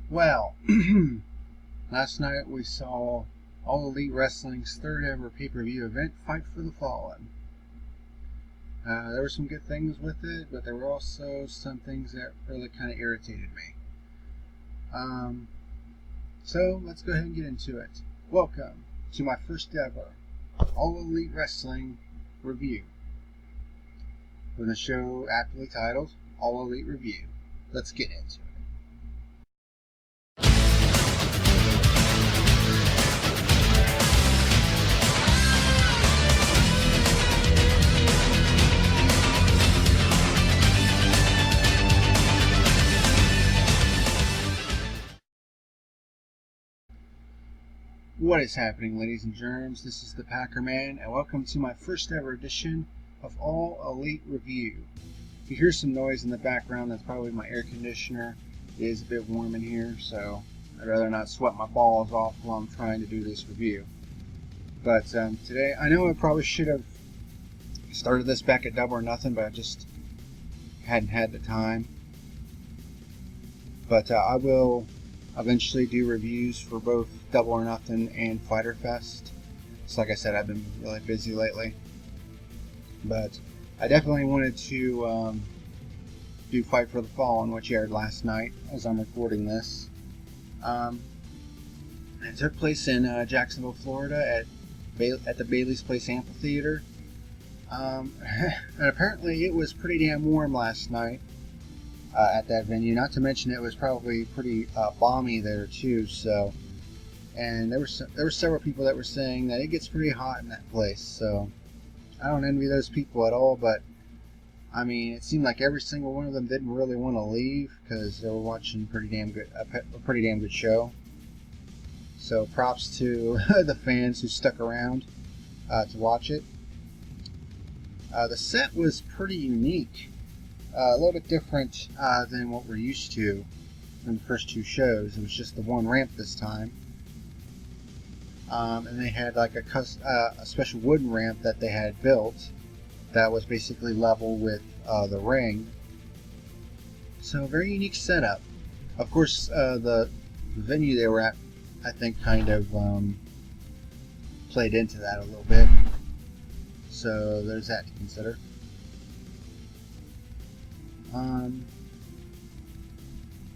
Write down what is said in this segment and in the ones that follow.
Well, last night we saw All Elite Wrestling's third ever pay-per-view event, Fight for the Fallen. There were some good things with it, but there were also some things that really kind of irritated me. So let's go ahead and get into it. Welcome to my first ever All Elite Wrestling review, with a show aptly titled All Elite Review. Let's get into it. What is happening, ladies and germs? This is the PackerMan, and welcome to my first ever edition of All Elite Review. If you hear some noise in the background, that's probably my air conditioner. It is a bit warm in here, so I'd rather not sweat my balls off while I'm trying to do this review. But today, I know I probably should have started this back at Double or Nothing, but I just hadn't had the time. But I will eventually do reviews for both Double or Nothing and Fyter Fest. So like I said, I've been really busy lately. But I definitely wanted to do Fight for the Fallen, which aired last night as I'm recording this. It took place in Jacksonville, Florida at the Bailey's Place Amphitheater. And apparently it was pretty damn warm last night at that venue. Not to mention it was probably pretty balmy there too. So, and there were several people that were saying that it gets pretty hot in that place. So I don't envy those people at all. But I mean, it seemed like every single one of them didn't really want to leave because they were watching a pretty damn good show. So props to the fans who stuck around to watch it. The set was pretty unique. A little bit different than what we're used to in the first two shows. It was just the one ramp this time. And they had like a special wooden ramp that they had built that was basically level with the ring. So a very unique setup. Of course, the venue they were at, I think, kind of played into that a little bit. So there's that to consider.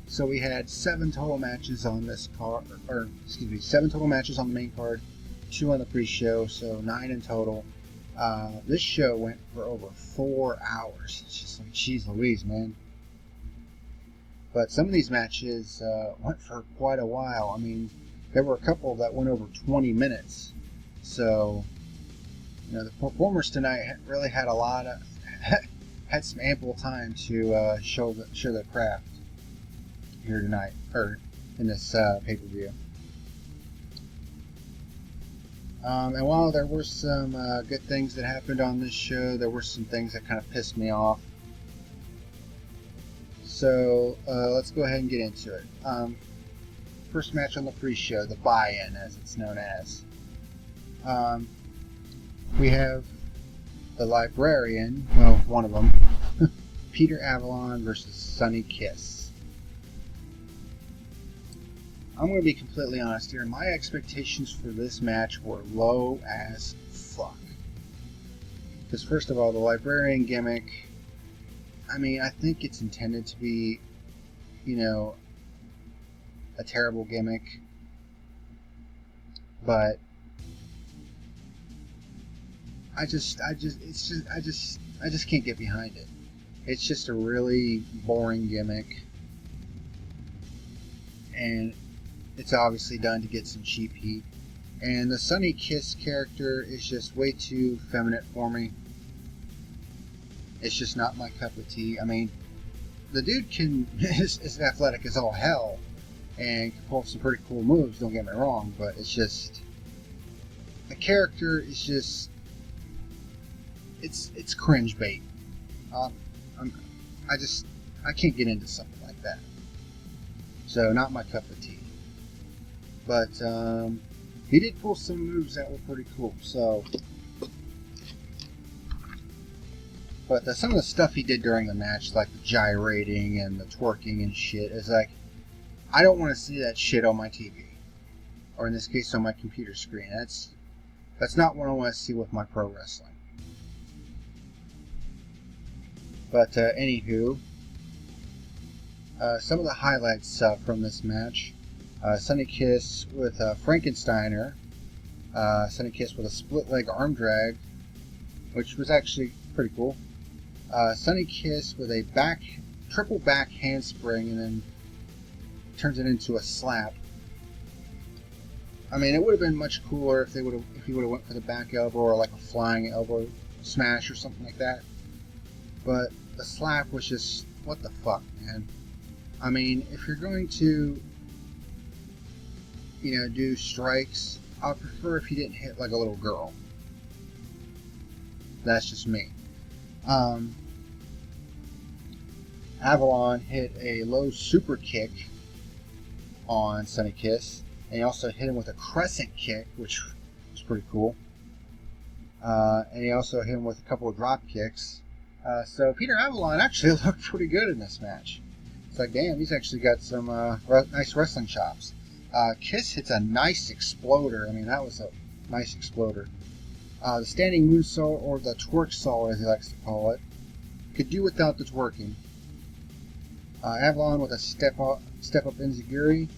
So we had 7 total matches on this card, 7 total matches on the main card, 2 on the pre-show, so 9 in total. This show went for over 4 hours. It's just like, geez Louise, man. But some of these matches went for quite a while. I mean, there were a couple that went over 20 minutes. So, you know, the performers tonight really had a lot of had some ample time to show their craft here tonight, or in this pay-per-view. And while there were some good things that happened on this show, there were some things that kind of pissed me off. So let's go ahead and get into it. First match on the pre-show, the buy-in, as it's known as. We have the Librarian, well, one of them, Peter Avalon versus Sonny Kiss. I'm going to be completely honest here. My expectations for this match were low as fuck. Because first of all, the Librarian gimmick, I mean, I think it's intended to be, you know, a terrible gimmick. But I just can't get behind it. It's just a really boring gimmick, and it's obviously done to get some cheap heat. And the Sonny Kiss character is just way too feminine for me. It's just not my cup of tea. I mean, the dude is athletic as all hell and can pull off some pretty cool moves. Don't get me wrong, but it's just the character is just. It's cringe bait. I can't get into something like that. So not my cup of tea. But he did pull some moves that were pretty cool. So, but some of the stuff he did during the match, like the gyrating and the twerking and shit, is like I don't want to see that shit on my TV, or in this case on my computer screen. That's not what I want to see with my pro wrestling. But anywho, some of the highlights from this match: Sunny Kiss with Frankensteiner, Sunny Kiss with a split leg arm drag, which was actually pretty cool. Sunny Kiss with a triple back handspring and then turns it into a slap. I mean, it would have been much cooler if he would have went for the back elbow or like a flying elbow smash or something like that. But the slap was just, what the fuck, man. I mean, if you're going to, do strikes, I'd prefer if he didn't hit like a little girl. That's just me. Avalon hit a low super kick on Sunny Kiss, and he also hit him with a crescent kick, which was pretty cool. And he also hit him with a couple of drop kicks. So Peter Avalon actually looked pretty good in this match. It's like, damn, he's actually got some nice wrestling chops. Kiss hits a nice exploder. I mean, that was a nice exploder. The standing moonsault, or the twerk saw as he likes to call it, could do without the twerking. Avalon with a step up enziguri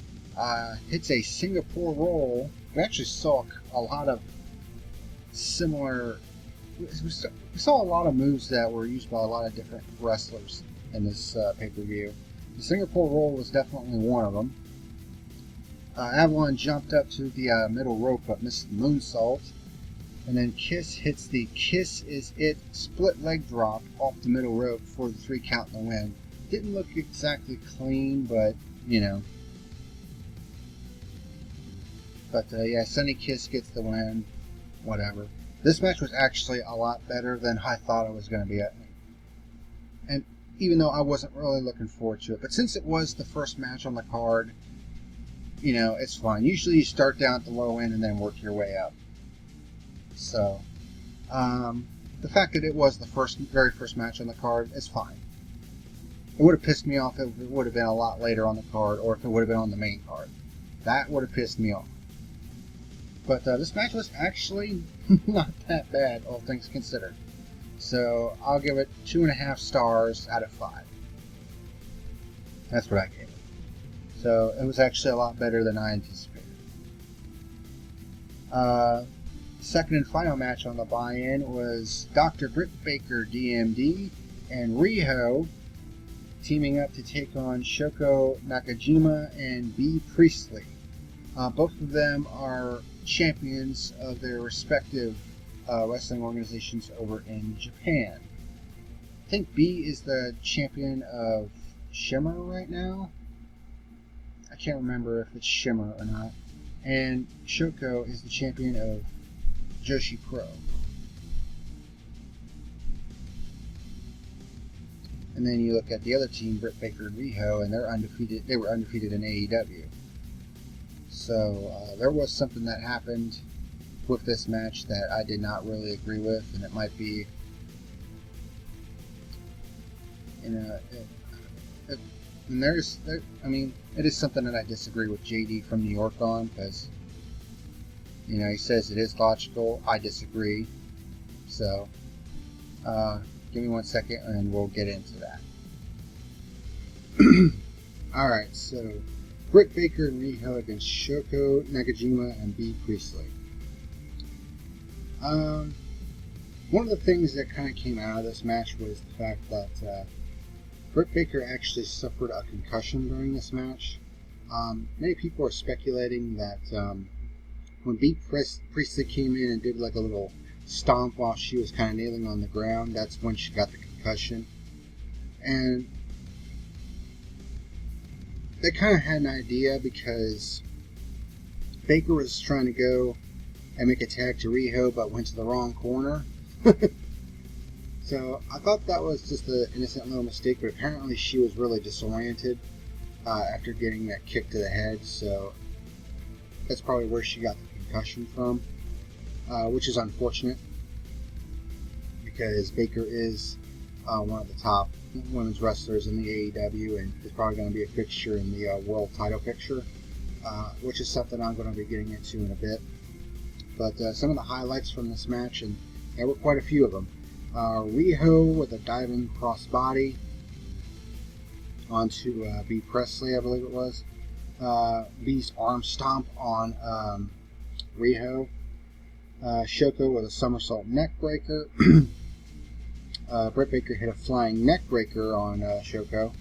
hits a Singapore roll. We actually saw a lot of similar. We saw a lot of moves that were used by a lot of different wrestlers in this pay-per-view. The Singapore roll was definitely one of them. Avalon jumped up to the middle rope but missed the moonsault. And then Kiss hits the Kiss Is It split leg drop off the middle rope for the 3 count in the win. Didn't look exactly clean, but, But, yeah, Sunny Kiss gets the win. Whatever. This match was actually a lot better than I thought it was going to be. And even though I wasn't really looking forward to it. But since it was the first match on the card, it's fine. Usually you start down at the low end and then work your way up. So, the fact that it was the very first match on the card is fine. It would have pissed me off if it would have been a lot later on the card, or if it would have been on the main card. That would have pissed me off. But this match was actually not that bad, all things considered. So I'll give it 2.5 stars out of 5. That's what I gave it. So it was actually a lot better than I anticipated. Second and final match on the buy-in was Dr. Britt Baker, DMD, and Riho teaming up to take on Shoko Nakajima and B. Priestley. Both of them are champions of their respective wrestling organizations over in Japan. I think B is the champion of Shimmer right now. I can't remember if it's Shimmer or not. And Shoko is the champion of Joshi Pro. And then you look at the other team, Britt Baker and Riho, and they're undefeated. They were undefeated in AEW. So there was something that happened with this match that I did not really agree with, and it might be, it is something that I disagree with JD from New York on, because, he says it is logical. I disagree. So, give me 1 second and we'll get into that. Alright, so Britt Baker and Riho against Shoko Nakajima and B. Priestley. One of the things that kind of came out of this match was the fact that Britt Baker actually suffered a concussion during this match. Many people are speculating that when B. Priestley came in and did like a little stomp while she was kind of kneeling on the ground, that's when she got the concussion. And they kind of had an idea because Baker was trying to go and make a tag to Riho but went to the wrong corner. So I thought that was just an innocent little mistake, but apparently she was really disoriented after getting that kick to the head, so that's probably where she got the concussion from, which is unfortunate because Baker is one of the top women's wrestlers in the AEW, and is probably going to be a fixture in the world title picture, which is something I'm going to be getting into in a bit. But some of the highlights from this match, and there were quite a few of them. Riho with a diving crossbody onto B. Presley, I believe it was. B's arm stomp on Riho. Shoko with a somersault neck breaker. Britt Baker hit a flying neck breaker on Shoko.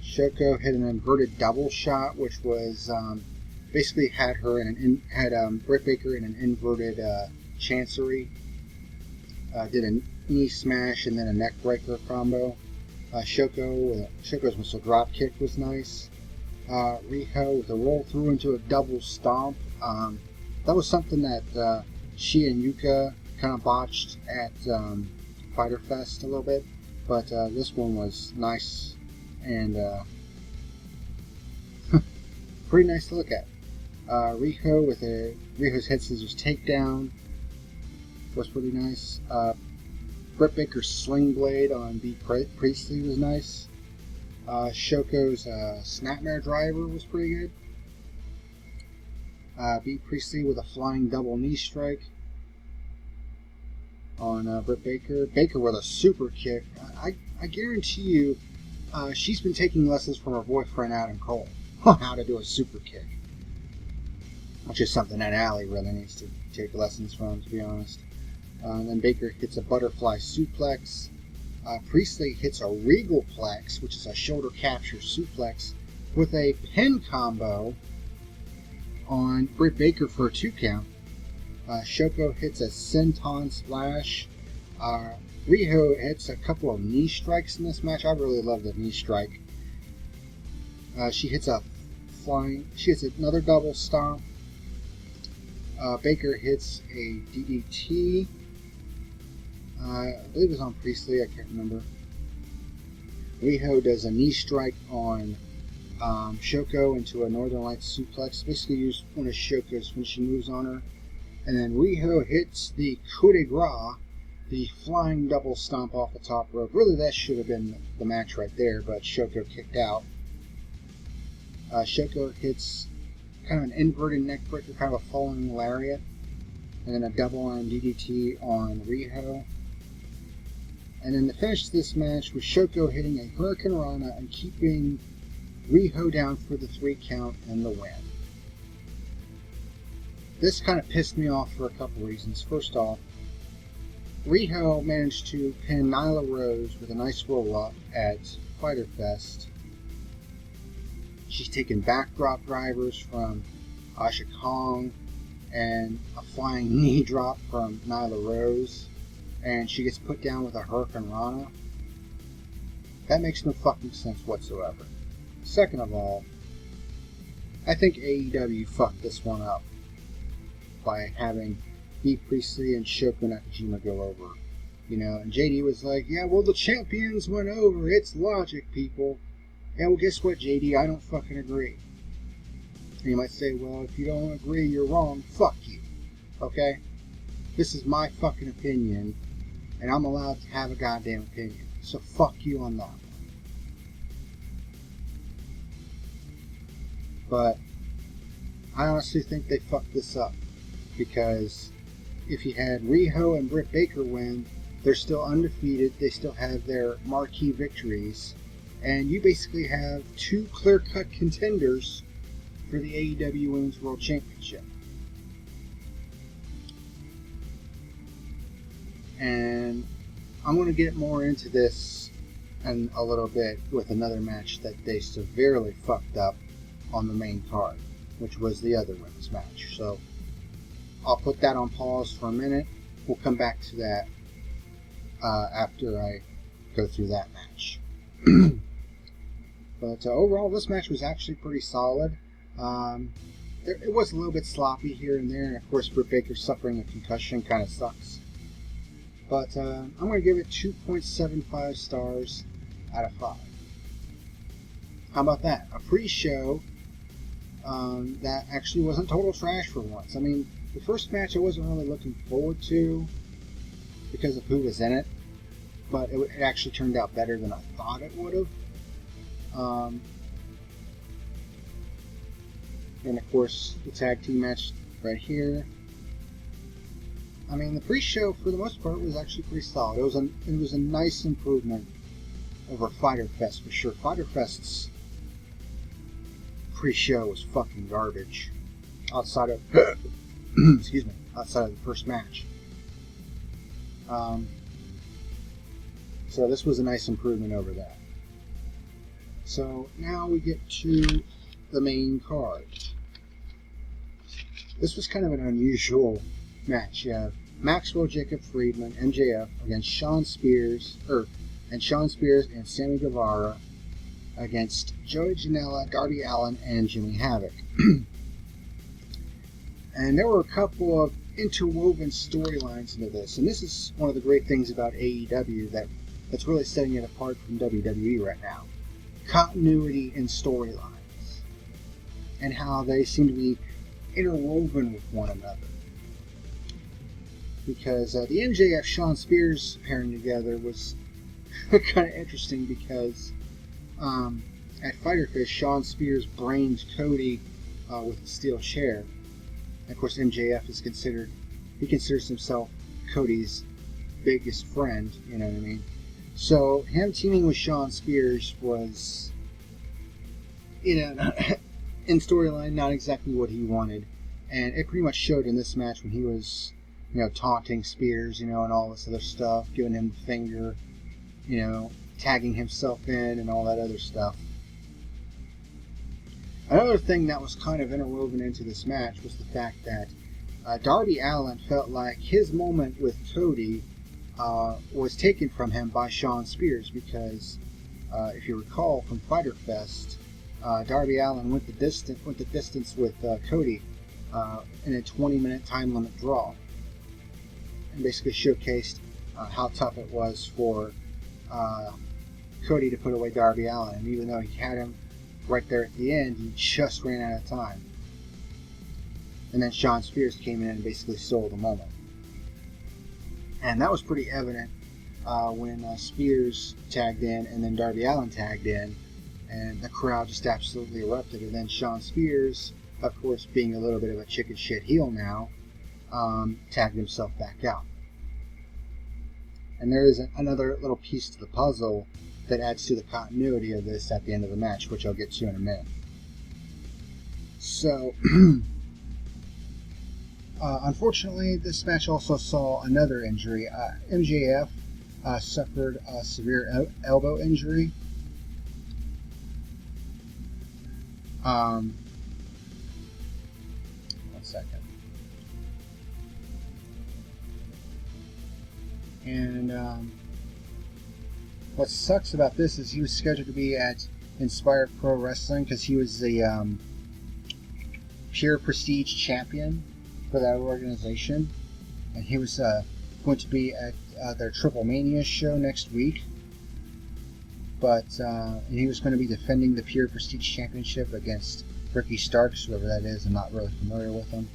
Shoko hit an inverted double shot, which was basically had her in Britt Baker in an inverted chancery. Did a knee smash and then a neck breaker combo. Shoko's missile drop kick was nice. Riho with a roll through into a double stomp. That was something that she and Yuka kind of botched at Fyter Fest a little bit, but this one was nice and pretty nice to look at. Riho with Riho's head scissors takedown was pretty nice. Britt Baker's sling blade on B. Priestley was nice. Shoko's snapmare driver was pretty good. B. Priestley with a flying double knee strike on Britt Baker. Baker with a super kick. I guarantee you she's been taking lessons from her boyfriend Adam Cole on how to do a super kick. Which is something that Allie really needs to take lessons from, to be honest. And then Baker hits a butterfly suplex. Priestley hits a regal plex, which is a shoulder capture suplex, with a pin combo on Britt Baker for a 2 count. Shoko hits a senton splash. Riho hits a couple of knee strikes in this match. I really love the knee strike. She hits another double stomp. Baker hits a DDT. I believe it was on Priestley, I can't remember. Riho does a knee strike on Shoko into a Northern Lights suplex. Basically used one of Shoko's finishing moves on her. And then Riho hits the coup de grace, the flying double stomp off the top rope. Really, that should have been the match right there, but Shoko kicked out. Shoko hits kind of an inverted neck breaker, kind of a falling lariat, and then a double arm DDT on Riho. And then to finish this match was Shoko hitting a Hurricane Rana and keeping Riho down for the 3 count and the win. This kind of pissed me off for a couple reasons. First off, Riho managed to pin Nyla Rose with a nice roll-up at Fyter Fest. She's taken backdrop drivers from Asha Kong and a flying knee drop from Nyla Rose, and she gets put down with a Hurricane Rana. That makes no fucking sense whatsoever. Second of all, I think AEW fucked this one up by having B. Priestley and Shoko Nakajima go over. You know, and JD was like, yeah, well, the champions went over. It's logic, people. Yeah, well, guess what, JD? I don't fucking agree. And you might say, well, if you don't agree, you're wrong. Fuck you. Okay? This is my fucking opinion, and I'm allowed to have a goddamn opinion. So fuck you on that one. But I honestly think they fucked this up, because if you had Riho and Britt Baker win, they're still undefeated. They still have their marquee victories. And you basically have 2 clear-cut contenders for the AEW Women's World Championship. And I'm going to get more into this in a little bit with another match that they severely fucked up on the main card, which was the other women's match. So I'll put that on pause for a minute. We'll come back to that after I go through that match. But overall, this match was actually pretty solid. It was a little bit sloppy here and there, and of course, Britt Baker suffering a concussion kind of sucks. But I'm going to give it 2.75 stars out of 5. How about that? A pre-show that actually wasn't total trash for once. I mean, the first match I wasn't really looking forward to. because of who was in it, but it actually turned out better than I thought it would have. And of course, the tag team match right here. I mean, the pre-show for the most part was actually pretty solid. It was a nice improvement over Fyter Fest for sure. Fyter Fest's pre-show was fucking garbage. Outside of excuse me, outside of the first match. So this was a nice improvement over that. So now we get to the main card. This was kind of an unusual match. You have Maxwell Jacob Friedman, MJF, against Shawn Spears and Sammy Guevara against Joey Janela, Darby Allin, and Jimmy Havoc. And there were a couple of interwoven storylines into this, and this is one of the great things about AEW that's really setting it apart from WWE right now. Continuity in storylines, and how they seem to be interwoven with one another. Because the MJF Shawn Spears pairing together was kind of interesting because at Fyter Fest, Shawn Spears brained Cody with a steel chair. And of course, MJF considers himself Cody's biggest friend, you know what I mean? So him teaming with Shawn Spears was, in storyline, not exactly what he wanted. And it pretty much showed in this match when he was, taunting Spears, and all this other stuff, giving him the finger, tagging himself in and all that other stuff. Another thing that was kind of interwoven into this match was the fact that Darby Allin felt like his moment with Cody was taken from him by Shawn Spears because, if you recall from Fyter Fest, Darby Allin went the distance with Cody in a 20-minute time limit draw, and basically showcased how tough it was for Cody to put away Darby Allin. And even though he had him right there at the end, he just ran out of time. And then Shawn Spears came in and basically stole the moment. And that was pretty evident when Spears tagged in and then Darby Allin tagged in, and the crowd just absolutely erupted. And then Shawn Spears, of course, being a little bit of a chicken shit heel now, tagged himself back out. And there is another little piece to the puzzle that adds to the continuity of this at the end of the match, which I'll get to in a minute. So, unfortunately, this match also saw another injury. MJF suffered a severe elbow injury. One second. And what sucks about this is he was scheduled to be at Inspire Pro Wrestling because he was the Pure Prestige champion for that organization, and he was going to be at their Triple Mania show next week. But and he was going to be defending the Pure Prestige Championship against Ricky Starks, whoever that is. I'm not really familiar with him.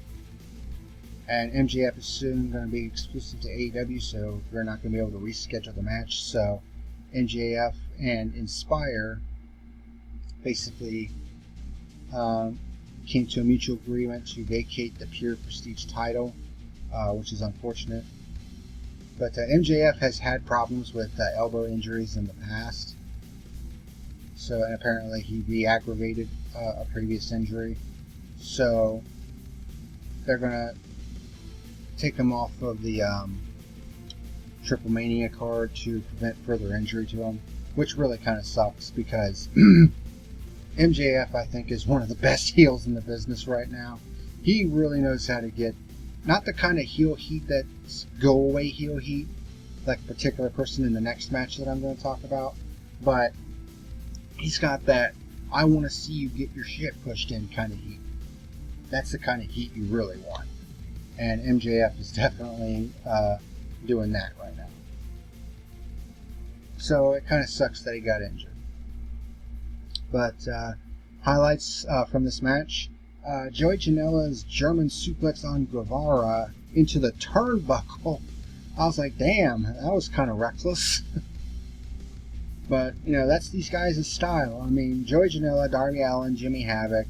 And MJF is soon going to be exclusive to AEW, so they're not going to be able to reschedule the match. So MJF and Inspire basically came to a mutual agreement to vacate the Pure Prestige title, which is unfortunate. But MJF has had problems with elbow injuries in the past. So, and apparently he re-aggravated a previous injury. So they're going to take him off of the Triple Mania card to prevent further injury to him, which really kind of sucks because MJF, I think, is one of the best heels in the business right now. He really knows how to get, not the kind of heel heat that's go-away heel heat, like a particular person in the next match that I'm going to talk about, but he's got that, I want to see you get your shit pushed in kind of heat. That's the kind of heat you really want. And MJF is definitely doing that right now. So it kind of sucks that he got injured. But highlights from this match. Joey Janela's German suplex on Guevara into the turnbuckle I was like, damn, that was kind of reckless. But, you know, that's these guys' style. I mean, Joey Janela, Darby Allin, Jimmy Havoc,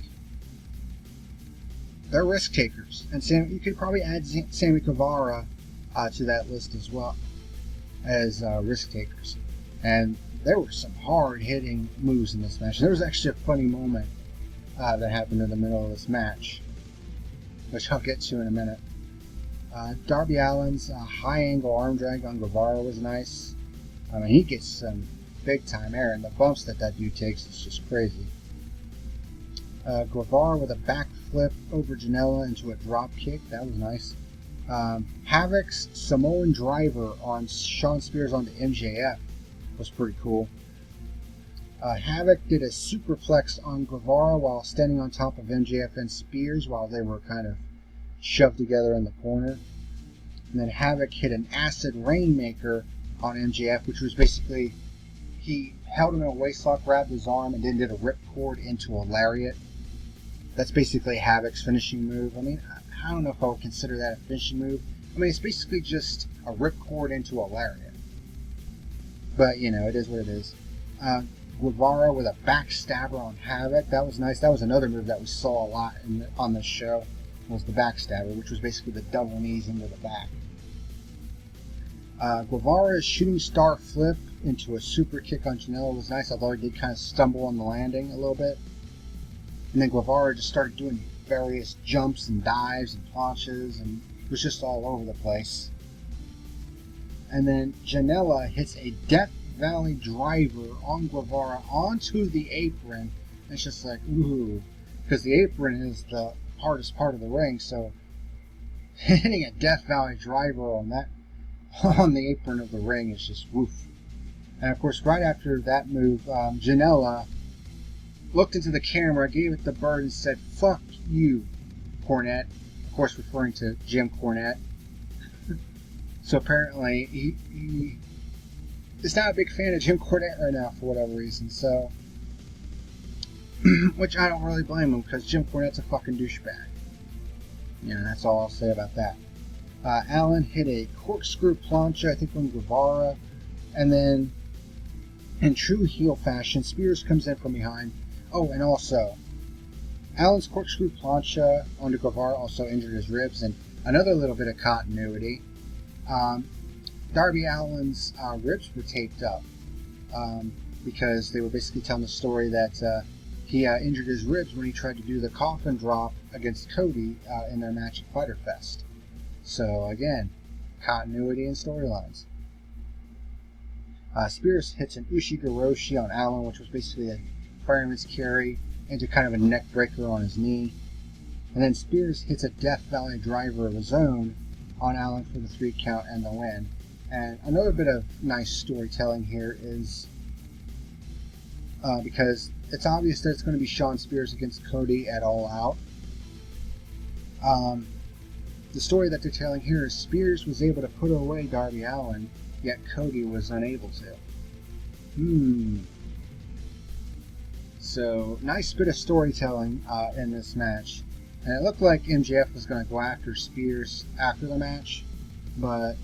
they're risk takers. And you could probably add Sammy Guevara to that list as well as risk takers. And there were some hard-hitting moves in this match. There was actually a funny moment that happened in the middle of this match, which I'll get to in a minute. Darby Allin's high-angle arm drag on Guevara was nice. I mean, he gets some big-time air, and the bumps that dude takes is just crazy. Guevara with a backflip over Janela into a drop kick. That was nice. Havoc's Samoan driver on Shawn Spears onto MJF was pretty cool. Havoc did a superplex on Guevara while standing on top of MJF and Spears while they were kind of shoved together in the corner. And then Havoc hit an acid rainmaker on MJF, which was basically he held him in a waistlock, grabbed his arm, and then did a ripcord into a lariat. That's basically Havoc's finishing move. I mean, I don't know if I would consider that a finishing move. I mean, it's basically just a ripcord into a lariat. But, you know, it is what it is. Guevara with a backstabber on Havoc. That was nice. That was another move that we saw a lot on this show, was the backstabber, which was basically the double knees into the back. Guevara's shooting star flip into a super kick on Janela was nice, although he did kind of stumble on the landing a little bit. And then Guevara just started doing various jumps and dives and planches, and was just all over the place. And then Janela hits a Death Valley driver on Guevara onto the apron. And it's just like, ooh, because the apron is the hardest part of the ring, so hitting a Death Valley driver on the apron of the ring is just woof. And of course, right after that move, Janela looked into the camera, gave it the bird, and said, "Fuck you, Cornette." Of course, referring to Jim Cornette. So apparently, he is not a big fan of Jim Cornette right now for whatever reason. So, which I don't really blame him, because Jim Cornette's a fucking douchebag. You know, that's all I'll say about that. Allin hit a corkscrew plancha, I think, on Guevara, and then, in true heel fashion, Spears comes in from behind. Oh, and also, Allin's corkscrew plancha onto Guevara also injured his ribs, and another little bit of continuity. Darby Allin's ribs were taped up because they were basically telling the story that he injured his ribs when he tried to do the coffin drop against Cody in their match at Fyter Fest. So again, continuity and storylines. Spears hits an Ushigoroshi on Allin, which was basically a fireman's carry into kind of a neck breaker on his knee. And then Spears hits a Death Valley driver of his own on Allin for the 3 count and the win. And another bit of nice storytelling here is because it's obvious that it's going to be Shawn Spears against Cody at All Out. The story that they're telling here is Spears was able to put away Darby Allin, yet Cody was unable to. So, nice bit of storytelling in this match. And it looked like MJF was going to go after Spears after the match, but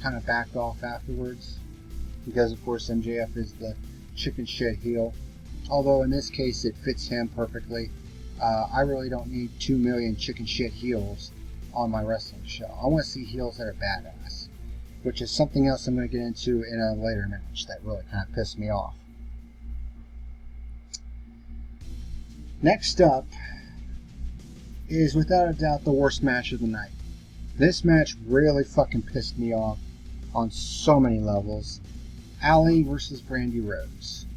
kind of backed off afterwards. Because, of course, MJF is the chicken shit heel. Although, in this case, it fits him perfectly. I really don't need 2 million chicken shit heels on my wrestling show. I want to see heels that are badass, which is something else I'm going to get into in a later match that really kind of pissed me off. Next up is without a doubt the worst match of the night. This match really fucking pissed me off on so many levels. Ali versus Brandy Rhodes.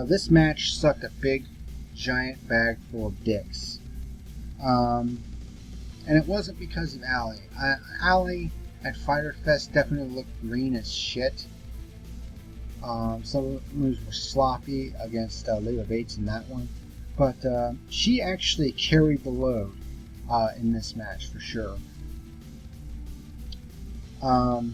This match sucked a big, giant bag full of dicks. And it wasn't because of Ali. Ali at Fyter Fest definitely looked green as shit. Some of the moves were sloppy against Leva Bates in that one. But she actually carried the load in this match for sure. The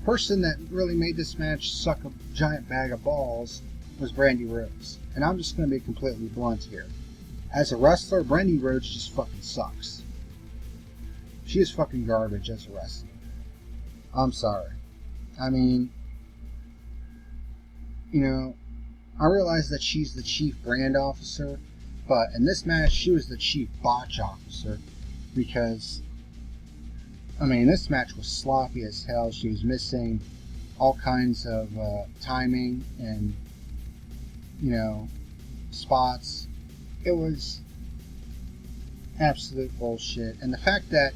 person that really made this match suck a giant bag of balls was Brandy Rhodes. And I'm just going to be completely blunt here. As a wrestler, Brandy Rhodes just fucking sucks. She is fucking garbage as a wrestler. I'm sorry. I mean, you know, I realize that she's the chief brand officer, but in this match, she was the chief botch officer because, I mean, this match was sloppy as hell. She was missing all kinds of timing and, you know, spots. It was absolute bullshit. And the fact that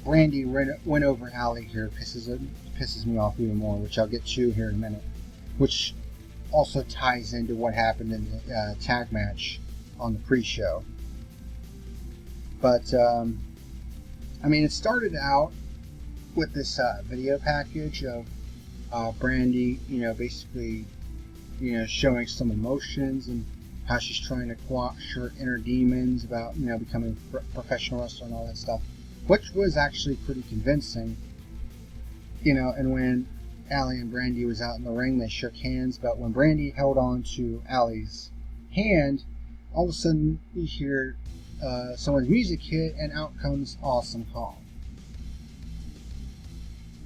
Brandy went over Allie here pisses me off even more, which I'll get to here in a minute. Which also ties into what happened in the tag match on the pre-show. But, I mean, it started out with this video package of Brandy, you know, basically, you know, showing some emotions and how she's trying to quash her inner demons about, you know, becoming a professional wrestler and all that stuff, which was actually pretty convincing, you know. And when Allie and Brandy was out in the ring, they shook hands, but when Brandy held on to Allie's hand, all of a sudden you hear someone's music hit, and out comes Awesome Kong.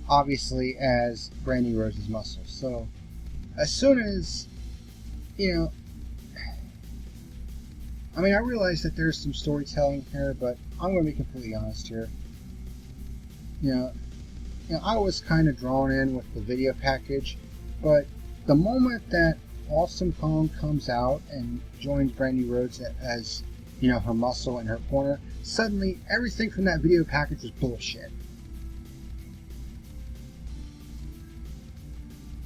Obviously, as Brandy Rhodes' muscle. So, as soon as, you know, I mean, I realize that there's some storytelling here, but I'm going to be completely honest here. You know, I was kind of drawn in with the video package, but the moment that Awesome Kong comes out and joins Brandy Rhodes as, you know, her muscle in her corner, suddenly everything from that video package was bullshit.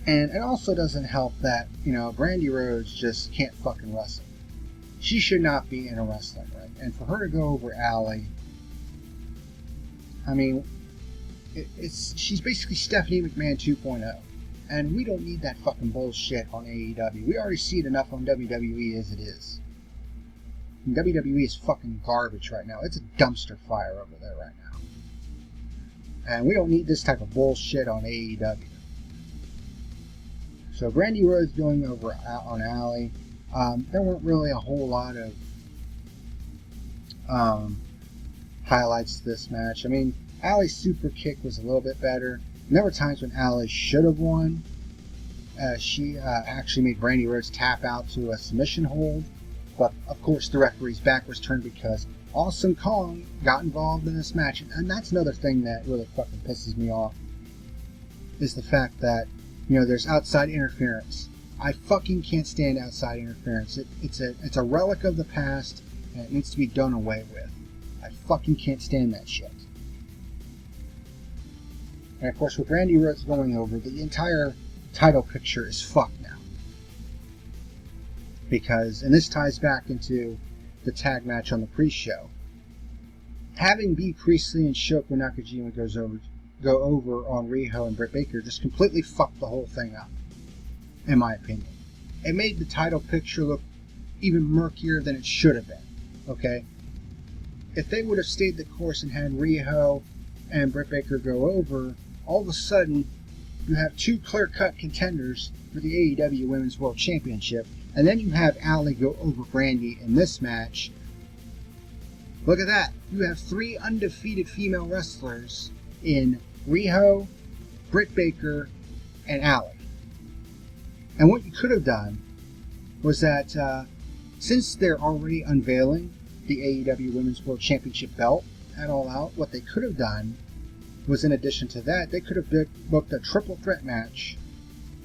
And it also doesn't help that, you know, Brandy Rhodes just can't fucking wrestle. She should not be in a wrestling ring. And for her to go over Allie, I mean, she's basically Stephanie McMahon 2.0. And we don't need that fucking bullshit on AEW. We already see it enough on WWE as it is. And WWE is fucking garbage right now. It's a dumpster fire over there right now. And we don't need this type of bullshit on AEW. So Brandy Rhodes going over on Allie. There weren't really a whole lot of highlights to this match. I mean, Allie's super kick was a little bit better. And there were times when Allie should have won. She actually made Brandy Rhodes tap out to a submission hold. But, of course, the referee's back was turned because Awesome Kong got involved in this match. And that's another thing that really fucking pisses me off. Is the fact that, you know, there's outside interference. I fucking can't stand outside interference. It's a relic of the past, and it needs to be done away with. I fucking can't stand that shit. And of course, with Brandy Rhodes going over, the entire title picture is fucked now. Because, and this ties back into the tag match on the pre-show. Having B. Priestley and Shoko Nakajima go over on Riho and Britt Baker just completely fucked the whole thing up, in my opinion. It made the title picture look even murkier than it should have been, okay? If they would have stayed the course and had Riho and Britt Baker go over, all of a sudden you have two clear-cut contenders for the AEW Women's World Championship, and then you have Allie go over Brandy in this match. Look at that. You have 3 undefeated female wrestlers in Riho, Britt Baker, and Allie. And what you could have done was that since they're already unveiling the AEW Women's World Championship belt at All Out, what they could have done was, in addition to that, they could have booked a triple threat match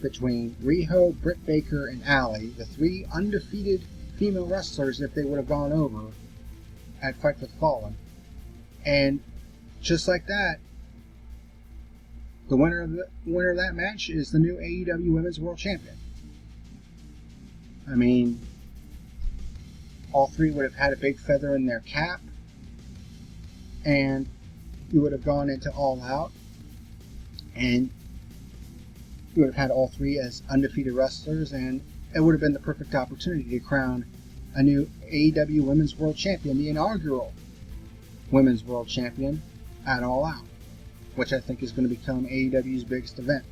between Riho, Britt Baker, and Allie, the 3 undefeated female wrestlers, if they would have gone over at Fight for the Fallen. And just like that, the winner of that match is the new AEW Women's World Champion. I mean, all 3 would have had a big feather in their cap, and you would have gone into All Out, and you would have had all 3 as undefeated wrestlers, and it would have been the perfect opportunity to crown a new AEW Women's World Champion, the inaugural Women's World Champion at All Out, which I think is going to become AEW's biggest event.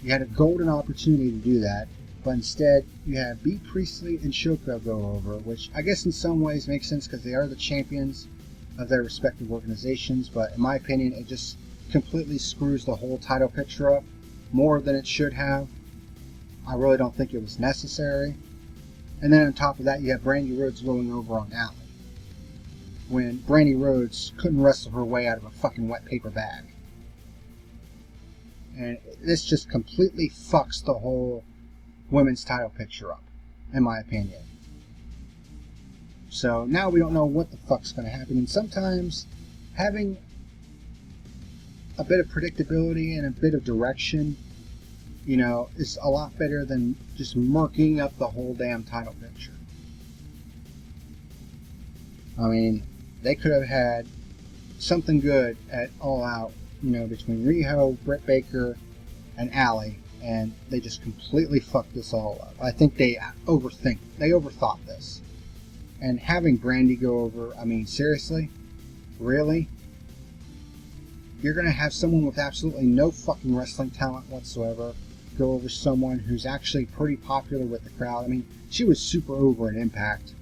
You had a golden opportunity to do that, but instead you have B. Priestley and Shoko go over, which I guess in some ways makes sense because they are the champions of their respective organizations, but in my opinion, it just completely screws the whole title picture up more than it should have. I really don't think it was necessary. And then on top of that, you have Brandy Rhodes going over on Allie, when Brandy Rhodes couldn't wrestle her way out of a fucking wet paper bag. And this just completely fucks the whole women's title picture up, in my opinion. So now we don't know what the fuck's going to happen. And sometimes having a bit of predictability and a bit of direction, you know, is a lot better than just murking up the whole damn title picture. I mean, they could have had something good at All Out, you know, between Riho, Britt Baker, and Allie, and they just completely fucked this all up. I think they overthought this. And having Brandy go over, I mean, seriously? Really? You're going to have someone with absolutely no fucking wrestling talent whatsoever go over someone who's actually pretty popular with the crowd. I mean, she was super over at Impact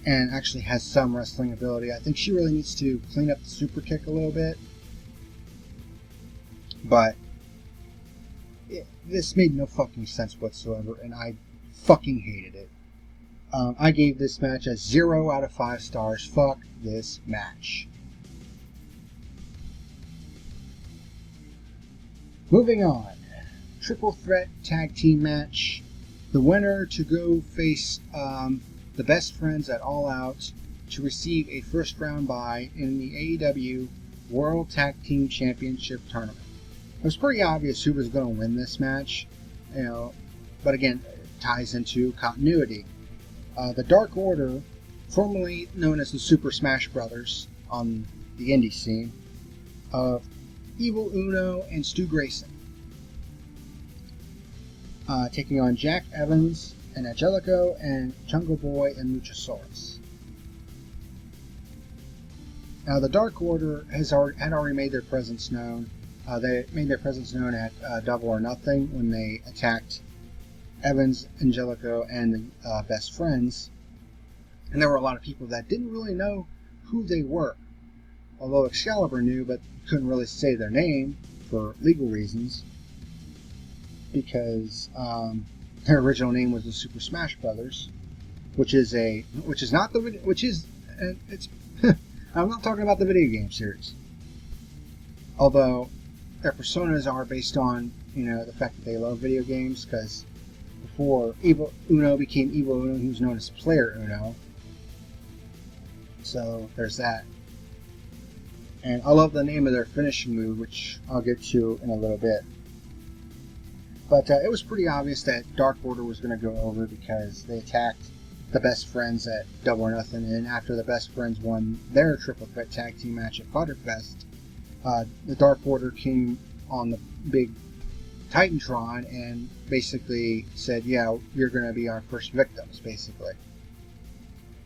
and actually has some wrestling ability. I think she really needs to clean up the super kick a little bit. But this made no fucking sense whatsoever, and I fucking hated it. I gave this match a 0 out of 5 stars. Fuck this match. Moving on. Triple threat tag team match. The winner to go face the best friends at All Out to receive a first round bye in the AEW World Tag Team Championship Tournament. It was pretty obvious who was going to win this match, you know, but again, it ties into continuity. The Dark Order, formerly known as the Super Smash Brothers on the indie scene, of Evil Uno and Stu Grayson, taking on Jack Evans and Angelico and Jungle Boy and Luchasaurus. Now, the Dark Order had already made their presence known. They made their presence known at Double or Nothing when they attacked Evans, Angelico, and the best friends. And there were a lot of people that didn't really know who they were. Although Excalibur knew, but couldn't really say their name for legal reasons. Because their original name was the Super Smash Brothers, I'm not talking about the video game series. Although their personas are based on, you know, the fact that they love video games, because before Evil Uno became Evil Uno, he was known as Player Uno. So there's that. And I love the name of their finishing move, which I'll get to in a little bit. But it was pretty obvious that Dark Order was going to go over because they attacked the Best Friends at Double or Nothing, and after the Best Friends won their triple threat tag team match at Butterfest, the Dark Order came on the big Titantron and basically said, yeah, you're going to be our first victims, basically.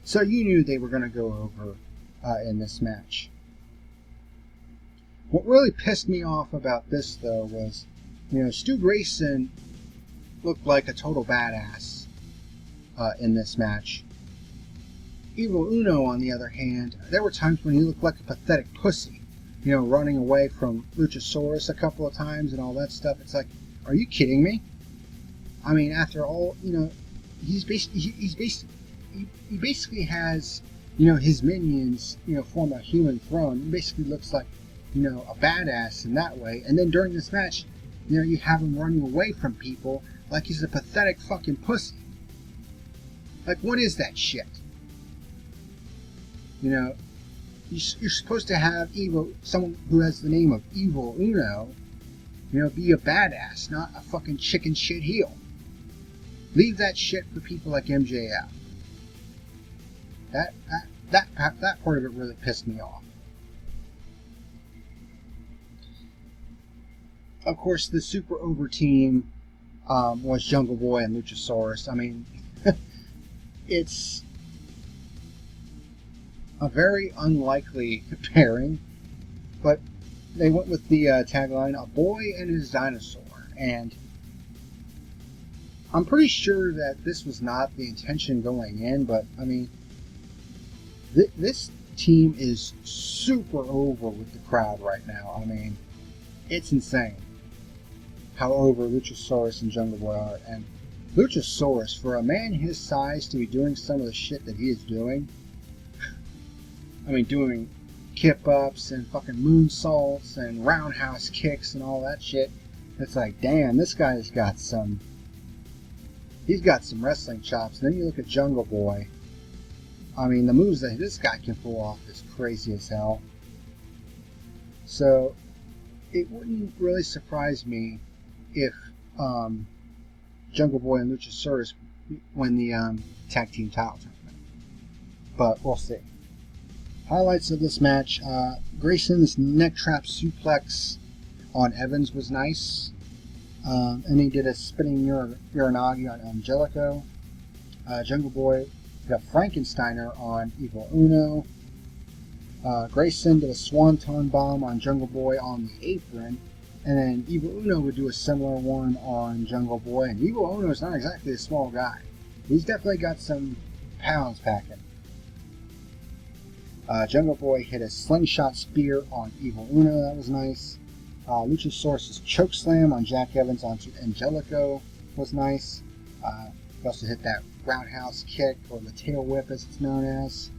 So you knew they were going to go over in this match. What really pissed me off about this, though, was, you know, Stu Grayson looked like a total badass in this match. Evil Uno, on the other hand, there were times when he looked like a pathetic pussy. You know, running away from Luchasaurus a couple of times and all that stuff. It's like, are you kidding me? I mean, after all, you know, he basically has, you know, his minions, you know, form a human throne. He basically looks like, you know, a badass in that way. And then during this match, you know, you have him running away from people like he's a pathetic fucking pussy. Like, what is that shit? You know, you're supposed to have someone who has the name of Evil Uno, you know, be a badass, not a fucking chicken shit heel. Leave that shit for people like MJF. That part of it really pissed me off. Of course, the super over team was Jungle Boy and Luchasaurus. I mean, it's a very unlikely pairing, but they went with the tagline, "A boy and his dinosaur," and I'm pretty sure that this was not the intention going in, but I mean, this team is super over with the crowd right now. I mean, it's insane how over Luchasaurus and Jungle Boy are. And Luchasaurus, for a man his size to be doing some of the shit that he is doing, I mean, doing kip-ups and fucking moonsaults and roundhouse kicks and all that shit, it's like, damn, this guy's got some... He's got some wrestling chops. And then you look at Jungle Boy. I mean, the moves that this guy can pull off is crazy as hell. So, it wouldn't really surprise me if Jungle Boy and Luchasaurus win the tag team title tournament. But we'll see. Highlights of this match. Grayson's neck trap suplex on Evans was nice. And he did a spinning Uranagi on Angelico. Jungle Boy did a Frankensteiner on Evil Uno. Grayson did a Swanton Bomb on Jungle Boy on the apron. And then Evil Uno would do a similar one on Jungle Boy. And Evil Uno is not exactly a small guy. He's definitely got some pounds packing. Jungle Boy hit a slingshot spear on Evil Uno. That was nice. Luchasaurus' chokeslam on Jack Evans onto Angelico was nice. He also hit that roundhouse kick, or the tail whip as it's known as.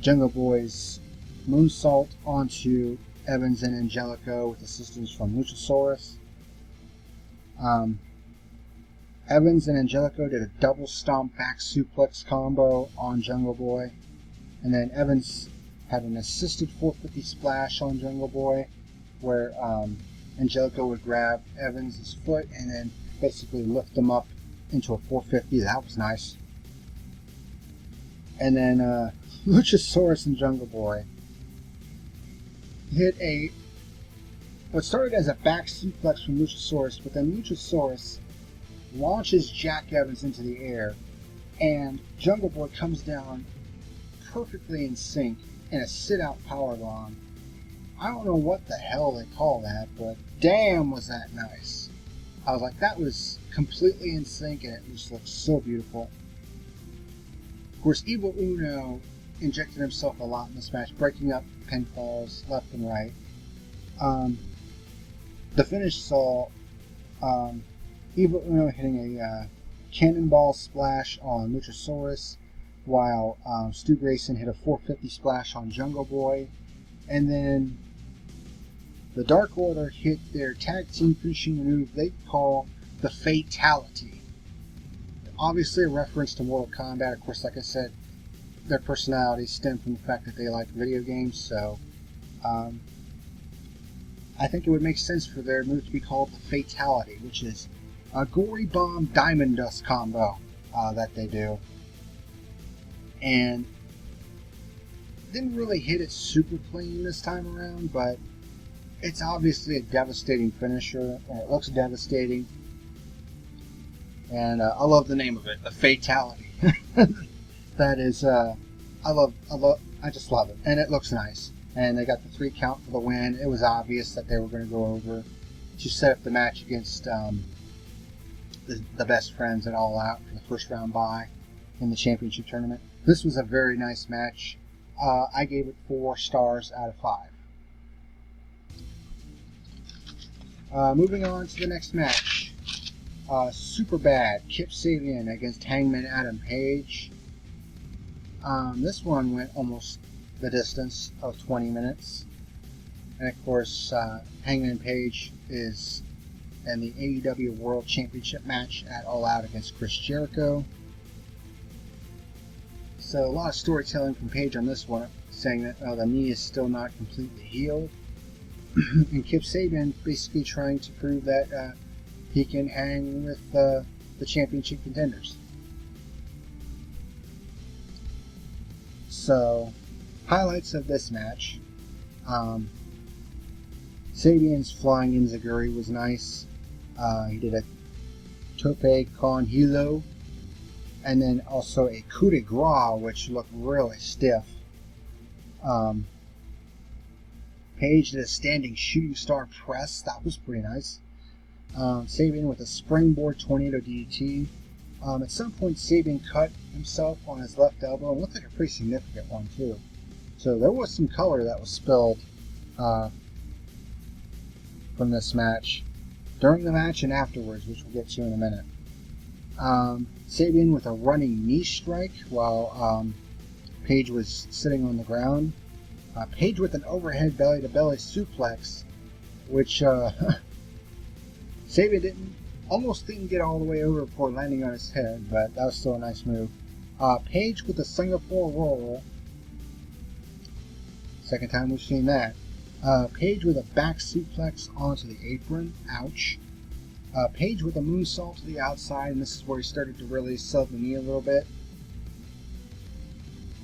Jungle Boy's moonsault onto Evans and Angelico with assistance from Luchasaurus. Evans and Angelico did a double stomp back suplex combo on Jungle Boy. And then Evans had an assisted 450 splash on Jungle Boy, where Angelico would grab Evans' foot and then basically lift him up into a 450. That was nice. And then Luchasaurus and Jungle Boy hit what started as a back suplex from Luchasaurus, but then Luchasaurus launches Jack Evans into the air, and Jungle Boy comes down perfectly in sync in a sit-out powerbomb. I don't know what the hell they call that, but damn was that nice. I was like, that was completely in sync, and it just looked so beautiful. Of course, Evil Uno injected himself a lot in this match, breaking up pinfalls left and right. The finish saw Evil Uno hitting a cannonball splash on Luchasaurus, while Stu Grayson hit a 450 splash on Jungle Boy. And then the Dark Order hit their tag team finishing maneuver they call the Fatality. Obviously a reference to Mortal Kombat. Of course, like I said, their personalities stem from the fact that they like video games, so I think it would make sense for their move to be called the Fatality, which is a Gory Bomb Diamond Dust combo that they do. And didn't really hit it super clean this time around, but it's obviously a devastating finisher, and it looks devastating. And I love the name of it, the Fatality. That is, I just love it, and it looks nice. And they got the 3 count for the win. It was obvious that they were going to go over to set up the match against the best friends at All Out for the first round bye in the championship tournament. This was a very nice match. I gave it 4 stars out of 5. Moving on to the next match. Super Bad, Kip Sabian against Hangman Adam Page. This one went almost the distance of 20 minutes. And of course, Hangman Page is in the AEW World Championship match at All Out against Chris Jericho. So a lot of storytelling from Page on this one, saying that the knee is still not completely healed. And Kip Sabian basically trying to prove that he can hang with the championship contenders. So, highlights of this match. Sabian's flying enziguri was nice. He did a tope con hilo, and then also a coup de grace, which looked really stiff. Page did a standing shooting star press. That was pretty nice. Sabian with a springboard tornado DDT. At some point, Sabian cut himself on his left elbow, and looked like a pretty significant one, too. So there was some color that was spilled from this match, during the match and afterwards, which we'll get to in a minute. Sabian with a running knee strike while Page was sitting on the ground. Page with an overhead belly-to-belly suplex, which Sabian almost didn't get all the way over before landing on his head, but that was still a nice move. Page with a Singapore roll. Second time we've seen that. Page with a back suplex onto the apron. Ouch. Page with a moonsault to the outside, and this is where he started to really sell the knee a little bit.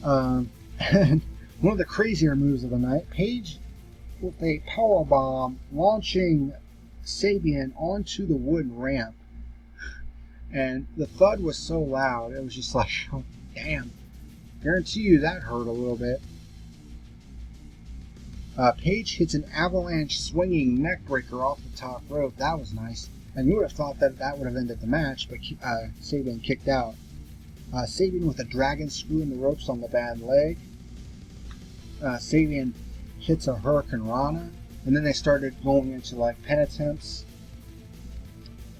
And one of the crazier moves of the night, Page with a powerbomb launching Sabian onto the wooden ramp. And the thud was so loud, it was just like, oh, damn. Guarantee you that hurt a little bit. Page hits an avalanche swinging neckbreaker off the top rope. That was nice. And you would have thought that that would have ended the match, but Sabian kicked out. Sabian with a dragon screw in the ropes on the bad leg. Sabian hits a Hurricane Rana, and then they started going into like pen attempts.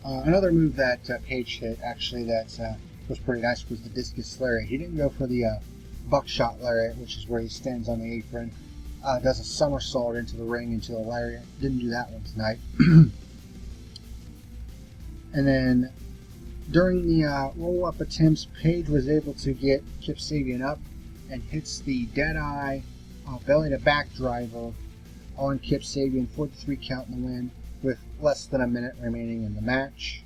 Another move that Page hit, actually, that was pretty nice, was the discus lariat. He didn't go for the buckshot lariat, which is where he stands on the apron, does a somersault into the ring into the lariat. Didn't do that one tonight. And then during the roll-up attempts, Page was able to get Kip Sabian up and hits the Deadeye belly-to-back driver on Kip Sabian for the 3 count in the win with less than a minute remaining in the match.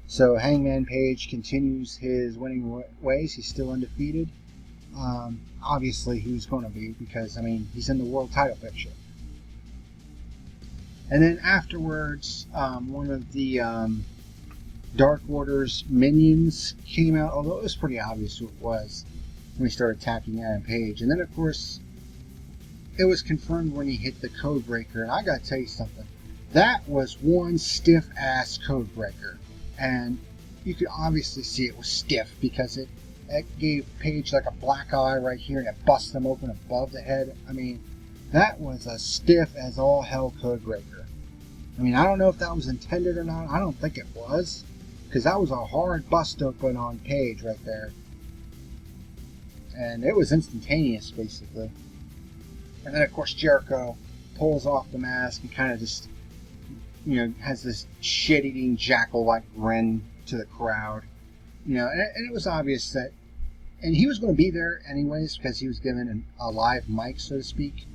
So Hangman Page continues his winning ways. He's still undefeated. Obviously, he was going to be because, I mean, he's in the world title picture. And then afterwards, one of the Dark Order's minions came out, although it was pretty obvious who it was when he started attacking Adam Page. And then, of course, it was confirmed when he hit the code breaker. And I gotta tell you something. That was one stiff-ass code breaker. And you could obviously see it was stiff because it gave Page like a black eye right here and it busted him open above the head. I mean, that was a stiff as all hell code breaker. I mean, I don't know if that was intended or not. I don't think it was, because that was a hard bust open on Page right there. And it was instantaneous, basically. And then, of course, Jericho pulls off the mask and kind of just, you know, has this shit-eating jackal-like grin to the crowd. You know, and it was obvious that, and he was going to be there anyways because he was given a live mic, so to speak.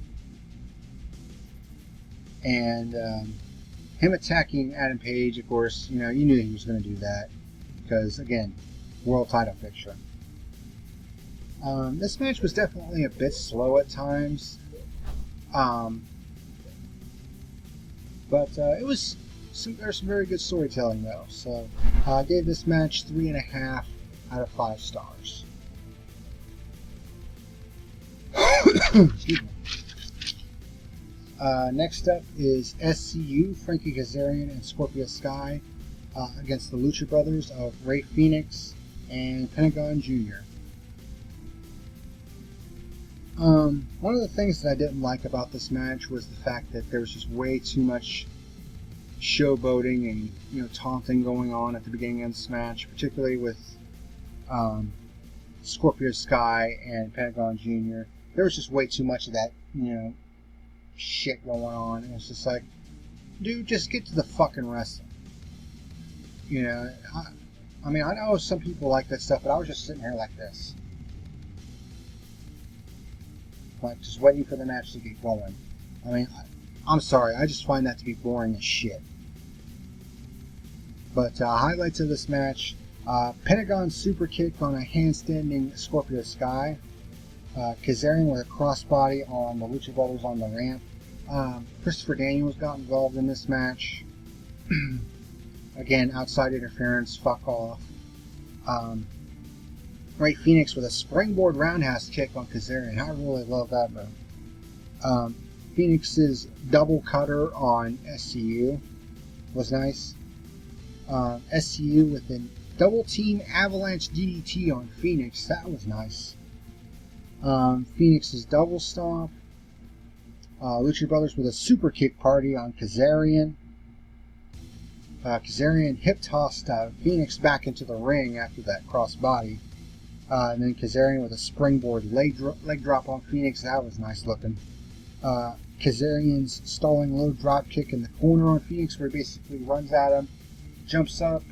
And him attacking Adam Page, of course, you know, you knew he was going to do that because, again, world title picture. This match was definitely a bit slow at times, but it was there's some very good storytelling though. So I gave this match 3.5 out of 5 stars. Excuse me. Next up is SCU, Frankie Kazarian and Scorpio Sky against the Lucha Brothers of Rey Fenix and Pentagon Jr. One of the things that I didn't like about this match was the fact that there was just way too much showboating and, you know, taunting going on at the beginning of this match, particularly with Scorpio Sky and Pentagon Jr. There was just way too much of that, you know, shit going on, and it's just like, dude, just get to the fucking wrestling. You know, I mean, I know some people like that stuff, but I was just sitting here like this. Like, just waiting for the match to get going. I mean, I'm sorry, I just find that to be boring as shit. But highlights of this match, Pentagon super kick on a handstanding Scorpio Sky. Kazarian with a crossbody on the Lucha Brothers on the ramp. Christopher Daniels got involved in this match. Again, outside interference, fuck off. Rey Fenix with a springboard roundhouse kick on Kazarian. I really love that move. Phoenix's double cutter on SCU was nice. SCU with an double team avalanche DDT on Phoenix. That was nice. Phoenix's double stomp. Lucha Brothers with a super kick party on Kazarian. Kazarian hip tossed Phoenix back into the ring after that crossbody. And then Kazarian with a springboard leg drop on Phoenix. That was nice looking. Kazarian's stalling low drop kick in the corner on Phoenix, where he basically runs at him, jumps up,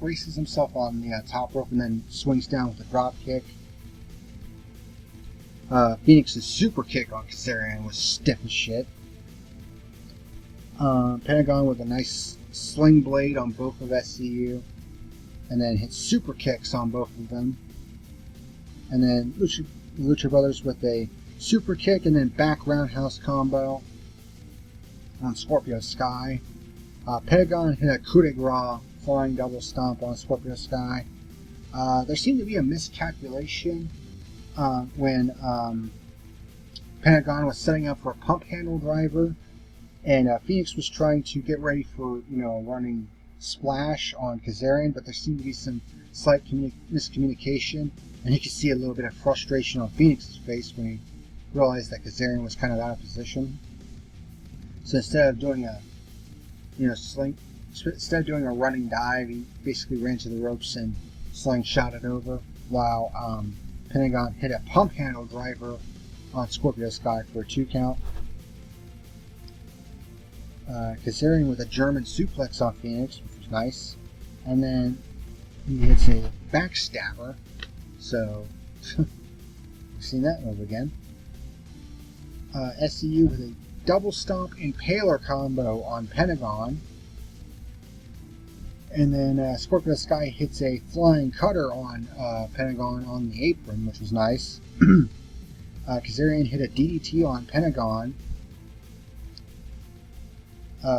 races himself on the top rope, and then swings down with a drop kick. Phoenix's super kick on Kazarian was stiff as shit. Pentagon with a nice sling blade on both of SCU, and then hit super kicks on both of them. And then Lucha Brothers with a super kick and then back roundhouse combo on Scorpio Sky. Pentagon hit a coup de grace flying double stomp on Scorpio Sky. There seemed to be a miscalculation when Pentagon was setting up for a pump handle driver, and Phoenix was trying to get ready for a running splash on Kazarian, but there seemed to be some slight miscommunication, and you could see a little bit of frustration on Phoenix's face when he realized that Kazarian was kind of out of position. So instead of doing a instead of doing a running dive, he basically ran to the ropes and slingshot it over, while Pentagon hit a pump handle driver on Scorpio Sky for a 2 count. Kazarian with a German suplex on Phoenix, which was nice. And then he hits a backstabber. So, we've seen that move again. SCU with a double stomp impaler combo on Pentagon. And then Scorpio Sky hits a flying cutter on Pentagon on the apron, which was nice. Kazarian hit a DDT on Pentagon.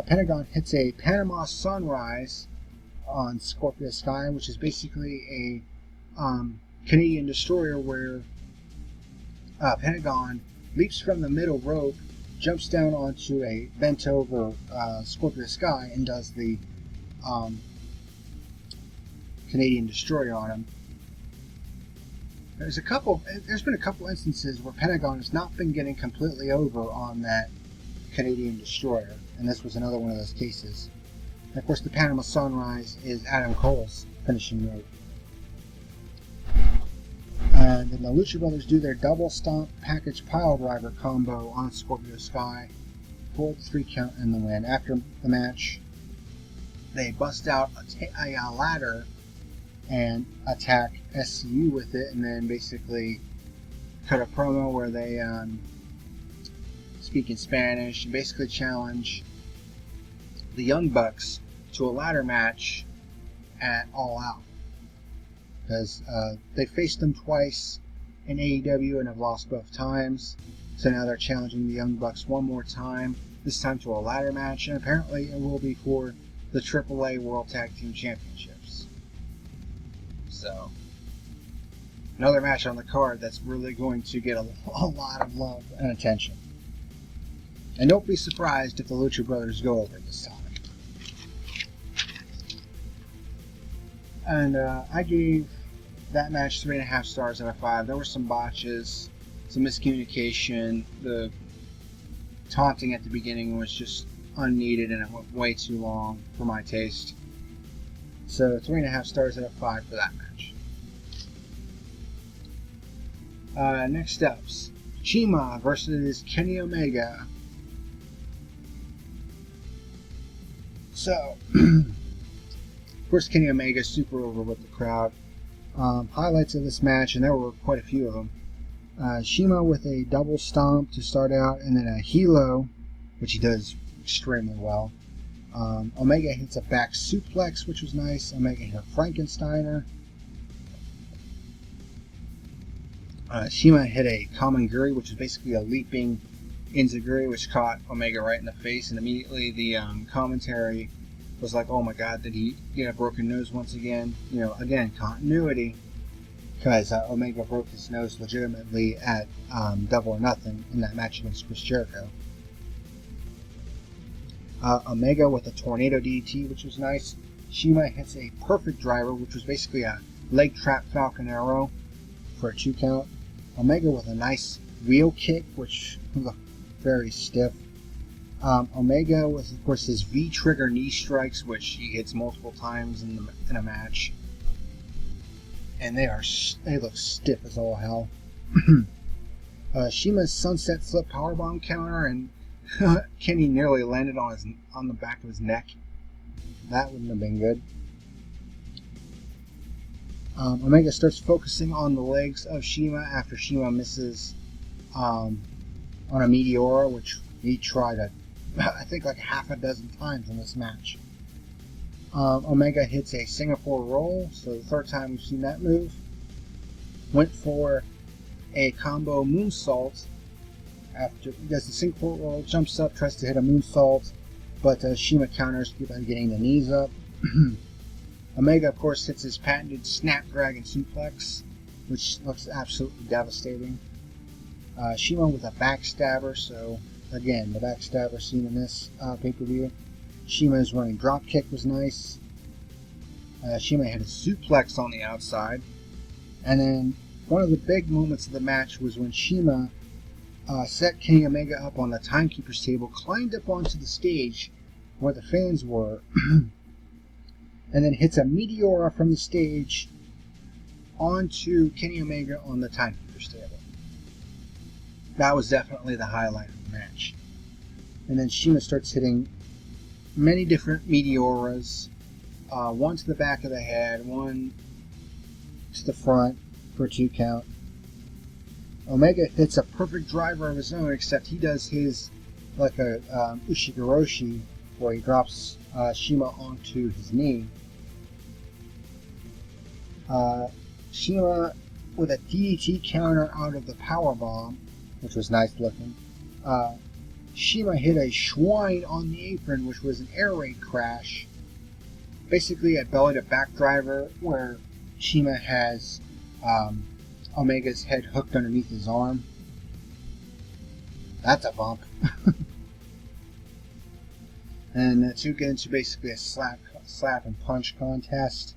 Pentagon hits a Panama Sunrise on Scorpio Sky, which is basically a Canadian destroyer where Pentagon leaps from the middle rope, jumps down onto a bent over Scorpio Sky, and does the Canadian destroyer on him. There's been a couple instances where Pentagon has not been getting completely over on that Canadian destroyer, and this was another one of those cases. And of course, the Panama Sunrise is Adam Cole's finishing move. And then the Lucha Brothers do their double stomp package pile driver combo on Scorpio Sky for the 3 count and the win. After the match, they bust out a ladder and attack SCU with it, and then basically cut a promo where they speak in Spanish and basically challenge the Young Bucks to a ladder match at All Out, because they faced them twice in AEW and have lost both times. So now they're challenging the Young Bucks one more time, this time to a ladder match, and apparently it will be for the AAA World Tag Team Championships. So, another match on the card that's really going to get a lot of love and attention. And don't be surprised if the Lucha Brothers go over this time. And I gave that match 3.5 stars out of 5. There were some botches, some miscommunication. The taunting at the beginning was just unneeded, and it went way too long for my taste. So 3.5 stars out of 5 for that match. Next ups, Chima versus Kenny Omega. So, of course, Kenny Omega is super over with the crowd. Highlights of this match, and there were quite a few of them. Shima with a double stomp to start out, and then a helo, which he does extremely well. Omega hits a back suplex, which was nice. Omega hit a Frankensteiner. Shima hit a Kamanguri, which is basically a leaping Enziguri, which caught Omega right in the face, and immediately the commentary was like, oh my god, did he get a broken nose once again? Again, continuity, because Omega broke his nose legitimately at Double or Nothing in that match against Chris Jericho. Omega with a tornado DDT, which was nice. Shima hits a perfect driver, which was basically a leg trap Falcon Arrow for a 2 count. Omega with a nice wheel kick, which looked very stiff. Omega with, of course, his V-trigger knee strikes, which he hits multiple times in a match. And they look stiff as all hell. Shima's sunset flip powerbomb counter, and Kenny nearly landed on the back of his neck. That wouldn't have been good. Omega starts focusing on the legs of Shima after Shima misses on a Meteora, which he tried I think like half a dozen times in this match. Omega hits a Singapore roll, so the third time we've seen that move. Went for a combo moonsault after he does the Singapore roll, jumps up, tries to hit a moonsault, but Shima counters by getting the knees up. Omega, of course, hits his patented Snapdragon suplex, which looks absolutely devastating. Shima with a backstabber, so again, the backstabber seen in this pay-per-view. Shima's running dropkick was nice. Shima had a suplex on the outside. And then one of the big moments of the match was when Shima set Kenny Omega up on the timekeeper's table, climbed up onto the stage where the fans were, and then hits a Meteora from the stage onto Kenny Omega on the timekeeper's table. That was definitely the highlight of the match. And then Shima starts hitting many different Meteoras, one to the back of the head, one to the front for a 2 count. Omega hits a perfect driver of his own, except he does his like a Ushigoroshi, where he drops Shima onto his knee. Shima with a DDT counter out of the powerbomb, which was nice looking. Shima hit a Schwein on the apron, which was an air raid crash. Basically a belly to back driver where Shima has Omega's head hooked underneath his arm. That's a bump. And the two get into basically a slap and punch contest.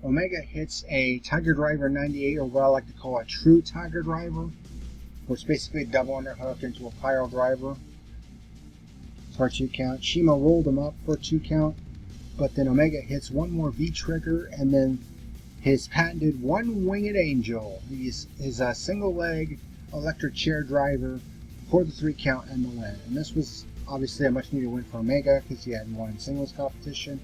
Omega hits a Tiger Driver 98, or what I like to call a true Tiger Driver, which is basically a double underhook into a Pyro Driver for a 2 count. Shima rolled him up for a 2 count, but then Omega hits one more V-trigger, and then his patented one-winged angel. His single leg electric chair driver for the 3 count and the win. And this was obviously a much needed win for Omega because he hadn't won in singles competition.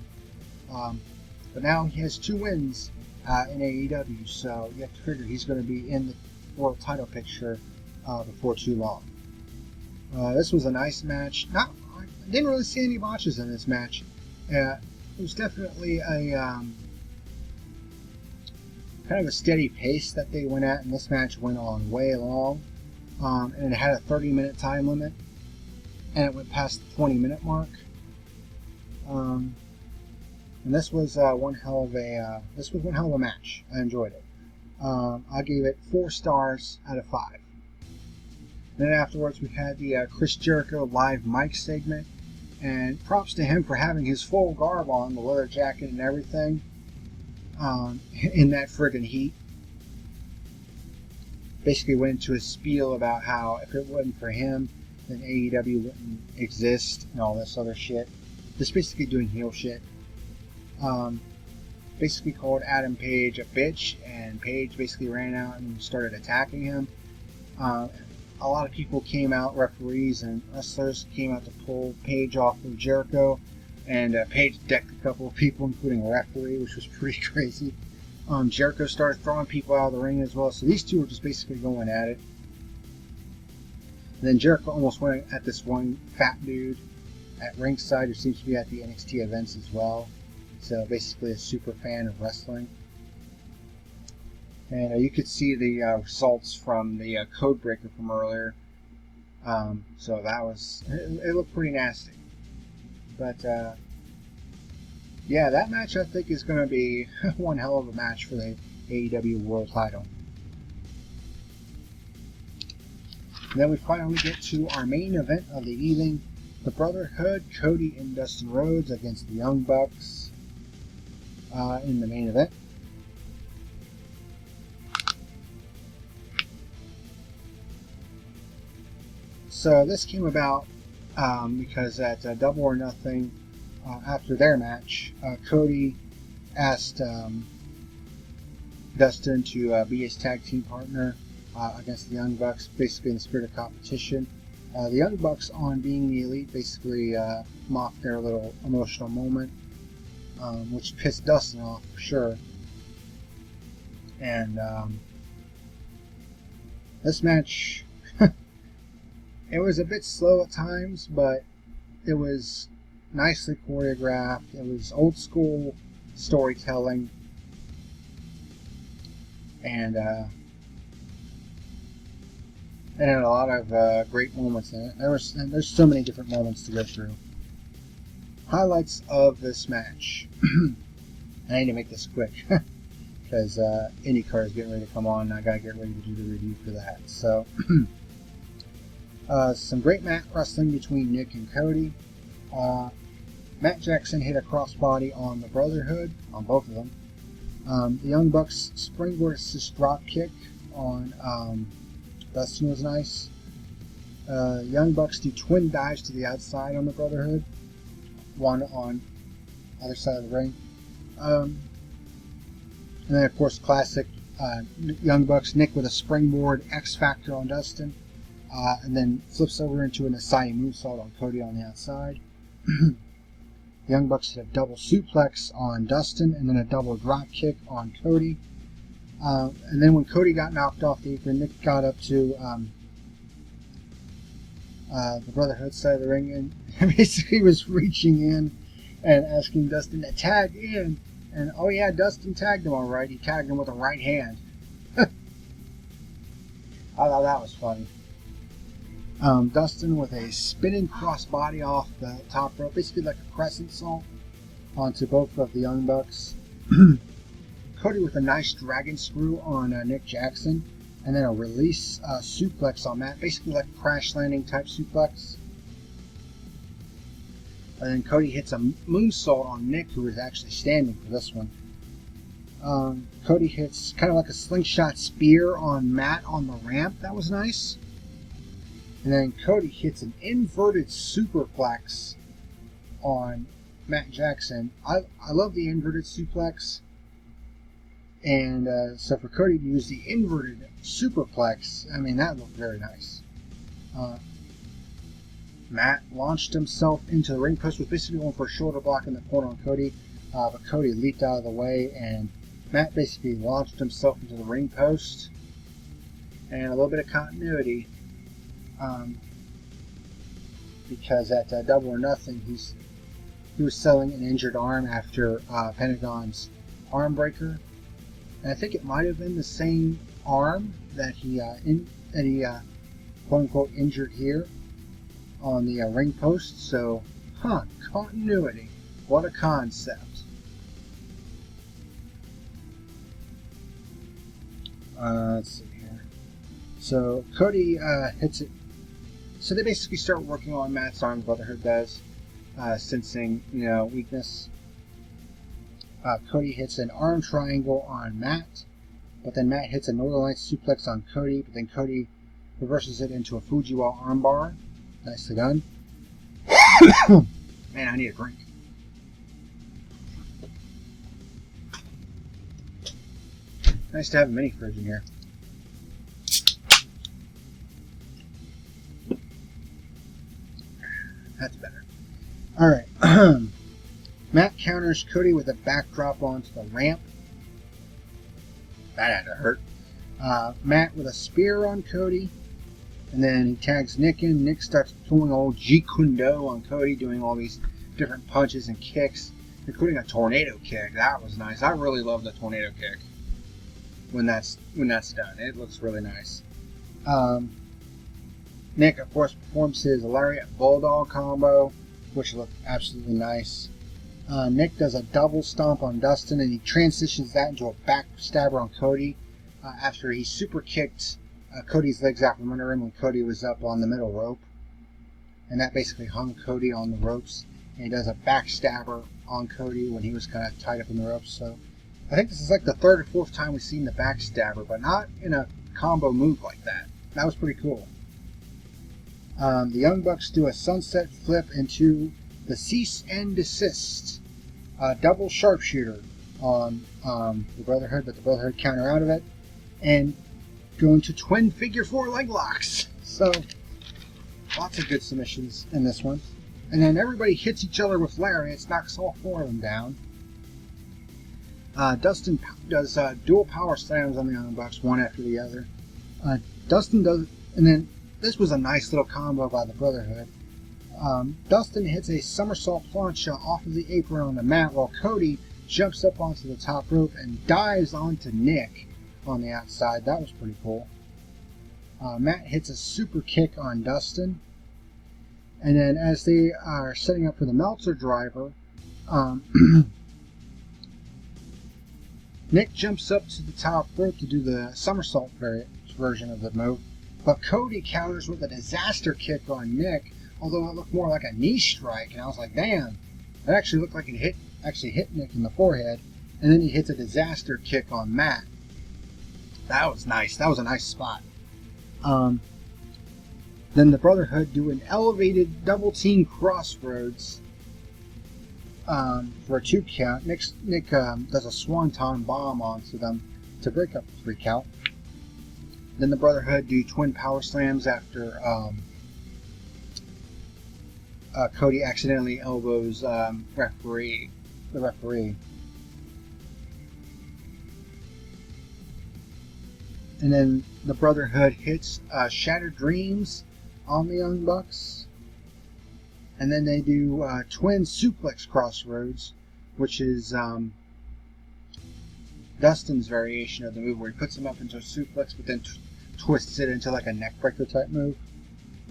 But now he has 2 wins in AEW, so you have to figure he's going to be in the world title picture before too long. This was a nice match. I didn't really see any botches in this match. It was definitely a kind of a steady pace that they went at, and this match went on way long. And it had a 30-minute time limit, and it went past the 20-minute mark. And this was one hell of a match. I enjoyed it. I gave it 4 stars out of 5. Then afterwards we had the Chris Jericho live mic segment, and props to him for having his full garb on, the leather jacket and everything, in that friggin' heat. Basically went into a spiel about how if it wasn't for him, then AEW wouldn't exist and all this other shit. Just basically doing heel shit. Basically called Adam Page a bitch, and Page basically ran out and started attacking him. A lot of people came out, referees and wrestlers came out to pull Page off of Jericho, and Page decked a couple of people, including a referee, which was pretty crazy. Jericho started throwing people out of the ring as well, so these two were just basically going at it. And then Jericho almost went at this one fat dude at ringside who seems to be at the NXT events as well. So basically a super fan of wrestling. And you could see the results from the code breaker from earlier. So that was, it looked pretty nasty. But yeah, that match I think is going to be one hell of a match for the AEW World Title. And then we finally get to our main event of the evening. The Brotherhood, Cody and Dustin Rhodes against the Young Bucks in the main event. So this came about because at Double or Nothing, after their match, Cody asked Dustin to be his tag team partner against the Young Bucks, basically in the spirit of competition. The Young Bucks, on being the Elite, basically mocked their little emotional moment, which pissed Dustin off for sure. And this match, it was a bit slow at times, but it was nicely choreographed. It was old school storytelling, and it had a lot of great moments in it. There's so many different moments to go through. Highlights of this match. I need to make this quick because IndyCar is getting ready to come on, and I gotta get ready to do the review for that. So. Some great mat wrestling between Nick and Cody. Matt Jackson hit a crossbody on the Brotherhood, on both of them. The Young Bucks springboard assist drop kick on Dustin was nice. Young Bucks do twin dives to the outside on the Brotherhood, one on the other side of the ring. And then, of course, classic Young Bucks, Nick with a springboard X Factor on Dustin. And then flips over into an Asai moonsault on Cody on the outside. The Young Bucks hit a double suplex on Dustin and then a double drop kick on Cody. And then when Cody got knocked off the apron, Nick got up to the Brotherhood side of the ring and basically was reaching in and asking Dustin to tag in. And oh yeah, Dustin tagged him all right. He tagged him with a right hand. I thought that was funny. Dustin with a spinning crossbody off the top rope, basically like a crescent salt, onto both of the Young Bucks. Cody with a nice dragon screw on Nick Jackson, and then a release suplex on Matt, basically like a crash landing type suplex. And then Cody hits a moonsault on Nick, who is actually standing for this one. Cody hits kind of like a slingshot spear on Matt on the ramp. That was nice. And then Cody hits an inverted superplex on Matt Jackson. I love the inverted suplex. And so for Cody to use the inverted superplex, I mean, that looked very nice. Matt launched himself into the ring post, was basically going for a shoulder block in the corner on Cody. But Cody leaped out of the way, and Matt basically launched himself into the ring post. And a little bit of continuity. Because at Double or Nothing, he was selling an injured arm after Pentagon's arm breaker, and I think it might have been the same arm that he quote unquote injured here on the ring post. So, continuity. What a concept. Let's see here. So Cody hits it. So they basically start working on Matt's arm. Brotherhood does, sensing weakness. Cody hits an arm triangle on Matt, but then Matt hits a Northern Lights suplex on Cody, but then Cody reverses it into a Fujiwara armbar. Nicely done. Man, I need a drink. Nice to have a mini fridge in here. That's better. Alright. Matt counters Cody with a backdrop onto the ramp. That had to hurt. Matt with a spear on Cody. And then he tags Nick in. Nick starts doing old Jeet Kune Do on Cody, doing all these different punches and kicks, including a tornado kick. That was nice. I really love the tornado kick when that's done. It looks really nice. Nick, of course, performs his lariat bulldog combo, which looked absolutely nice. Nick does a double stomp on Dustin, and he transitions that into a backstabber on Cody after he super kicked Cody's legs out from under him when Cody was up on the middle rope. and that basically hung Cody on the ropes. And he does a backstabber on Cody when he was kind of tied up in the ropes. So I think this is like the third or fourth time we've seen the backstabber, but not in a combo move like that. That was pretty cool. The Young Bucks do a sunset flip into the cease and desist double sharpshooter on the Brotherhood, but the Brotherhood counter out of it and go into twin figure 4 leg locks. So lots of good submissions in this one. And then everybody hits each other with lariats, knocks all 4 of them down. Dustin does dual power slams on the Young Bucks, one after the other. Dustin does, and then this was a nice little combo by the Brotherhood. Dustin hits a somersault plancha off of the apron on the mat while Cody jumps up onto the top rope and dives onto Nick on the outside. That was pretty cool. Matt hits a super kick on Dustin. And then as they are setting up for the Meltzer driver, Nick jumps up to the top rope to do the somersault version of the move, but Cody counters with a disaster kick on Nick, although it looked more like a knee strike, and I was like, damn, it actually looked like it hit Nick in the forehead, and then he hits a disaster kick on Matt. That was nice. That was a nice spot. Then the Brotherhood do an elevated double team crossroads for a 2 count. Nick does a swanton bomb onto them to break up the 3 count. Then the Brotherhood do twin power slams after Cody accidentally elbows the referee. And then the Brotherhood hits Shattered Dreams on the Young Bucks. And then they do twin suplex crossroads, which is Dustin's variation of the move, where he puts him up into a suplex but then twists it into like a neckbreaker type move.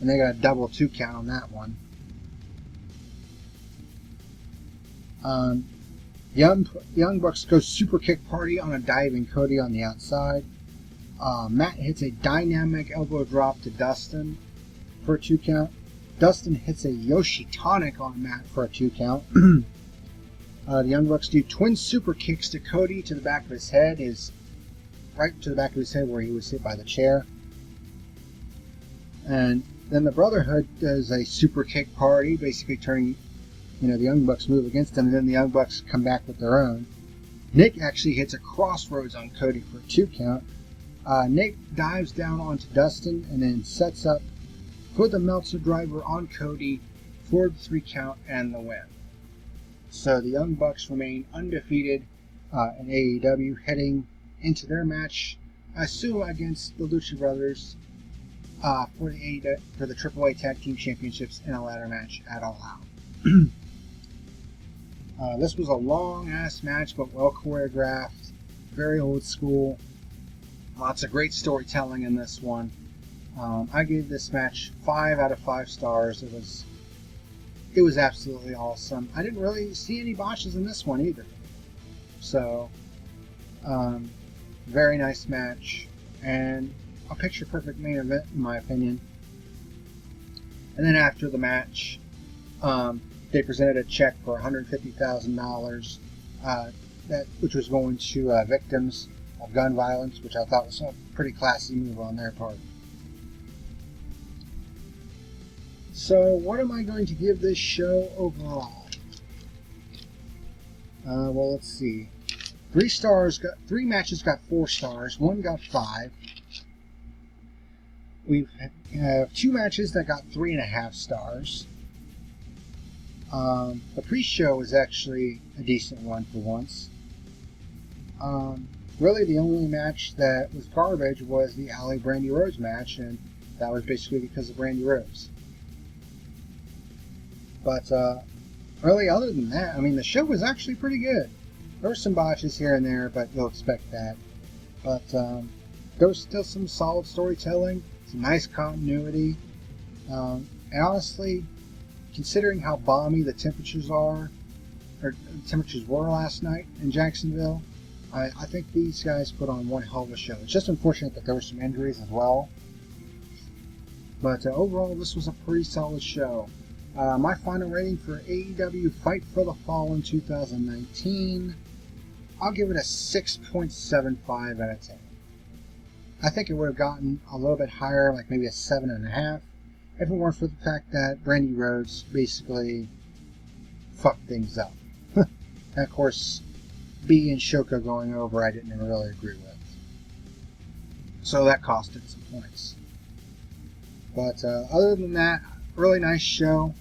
And they got a double 2 count on that one. Young Bucks go super kick party on a diving Cody on the outside. Matt hits a dynamic elbow drop to Dustin for a 2 count. Dustin hits a Yoshi tonic on Matt for a 2 count. The Young Bucks do twin super kicks to Cody to the back of his head, right to the back of his head where he was hit by the chair. And then the Brotherhood does a super kick party, basically turning the Young Bucks move against them, and then the Young Bucks come back with their own. Nick actually hits a crossroads on Cody for a 2 count. Nick dives down onto Dustin and then sets up for the Meltzer driver on Cody for the 3 count and the win. So the Young Bucks remain undefeated in AEW, heading into their match, I assume against the Lucha Brothers for the AAA Tag Team Championships in a ladder match at All Out. This was a long-ass match, but well choreographed, very old school. Lots of great storytelling in this one. I gave this match 5 out of 5 stars. It was absolutely awesome. I didn't really see any botches in this one either. So, very nice match, and a picture-perfect main event in my opinion. And then after the match, they presented a check for $150,000, which was going to victims of gun violence, which I thought was a pretty classy move on their part. So, what am I going to give this show overall? Well, let's see. 3 matches got 4 stars. 1 got 5. We have 2 matches that got 3.5 stars. The pre-show was actually a decent one for once. Really, the only match that was garbage was the Allie Brandy Rose match, and that was basically because of Brandy Rose. But really, other than that, I mean, the show was actually pretty good. There were some botches here and there, but you'll expect that. But there was still some solid storytelling, some nice continuity, and honestly, considering how balmy the temperatures were last night in Jacksonville, I think these guys put on one hell of a show. It's just unfortunate that there were some injuries as well. But overall, this was a pretty solid show. My final rating for AEW Fight for the Fall in 2019, I'll give it a 6.75 out of 10. I think it would have gotten a little bit higher, like maybe a 7.5, if it weren't for the fact that Brandy Rhodes basically fucked things up. And of course, B and Shoko going over I didn't really agree with. So that costed some points. But other than that, really nice show.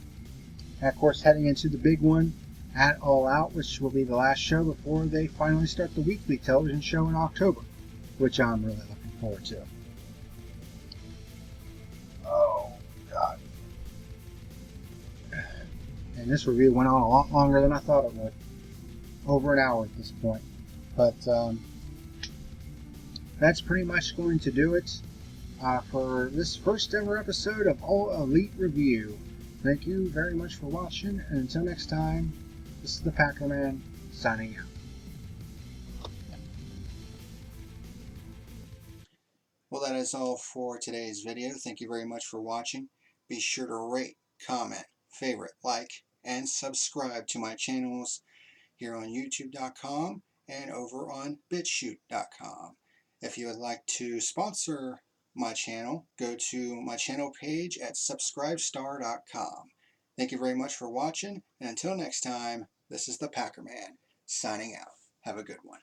And of course, heading into the big one at All Out, which will be the last show before they finally start the weekly television show in October, which I'm really looking forward to. Oh, God. And this review went on a lot longer than I thought it would. Over an hour at this point. But that's pretty much going to do it for this first ever episode of All Elite Review. Thank you very much for watching, and until next time, this is the PackerMan signing out. Well, that is all for today's video. Thank you very much for watching. Be sure to rate, comment, favorite, like, and subscribe to my channels here on YouTube.com and over on BitChute.com. If you would like to sponsor my channel, go to my channel page at subscribestar.com. Thank you very much for watching, and until next time, this is the PackerMan signing out. Have a good one.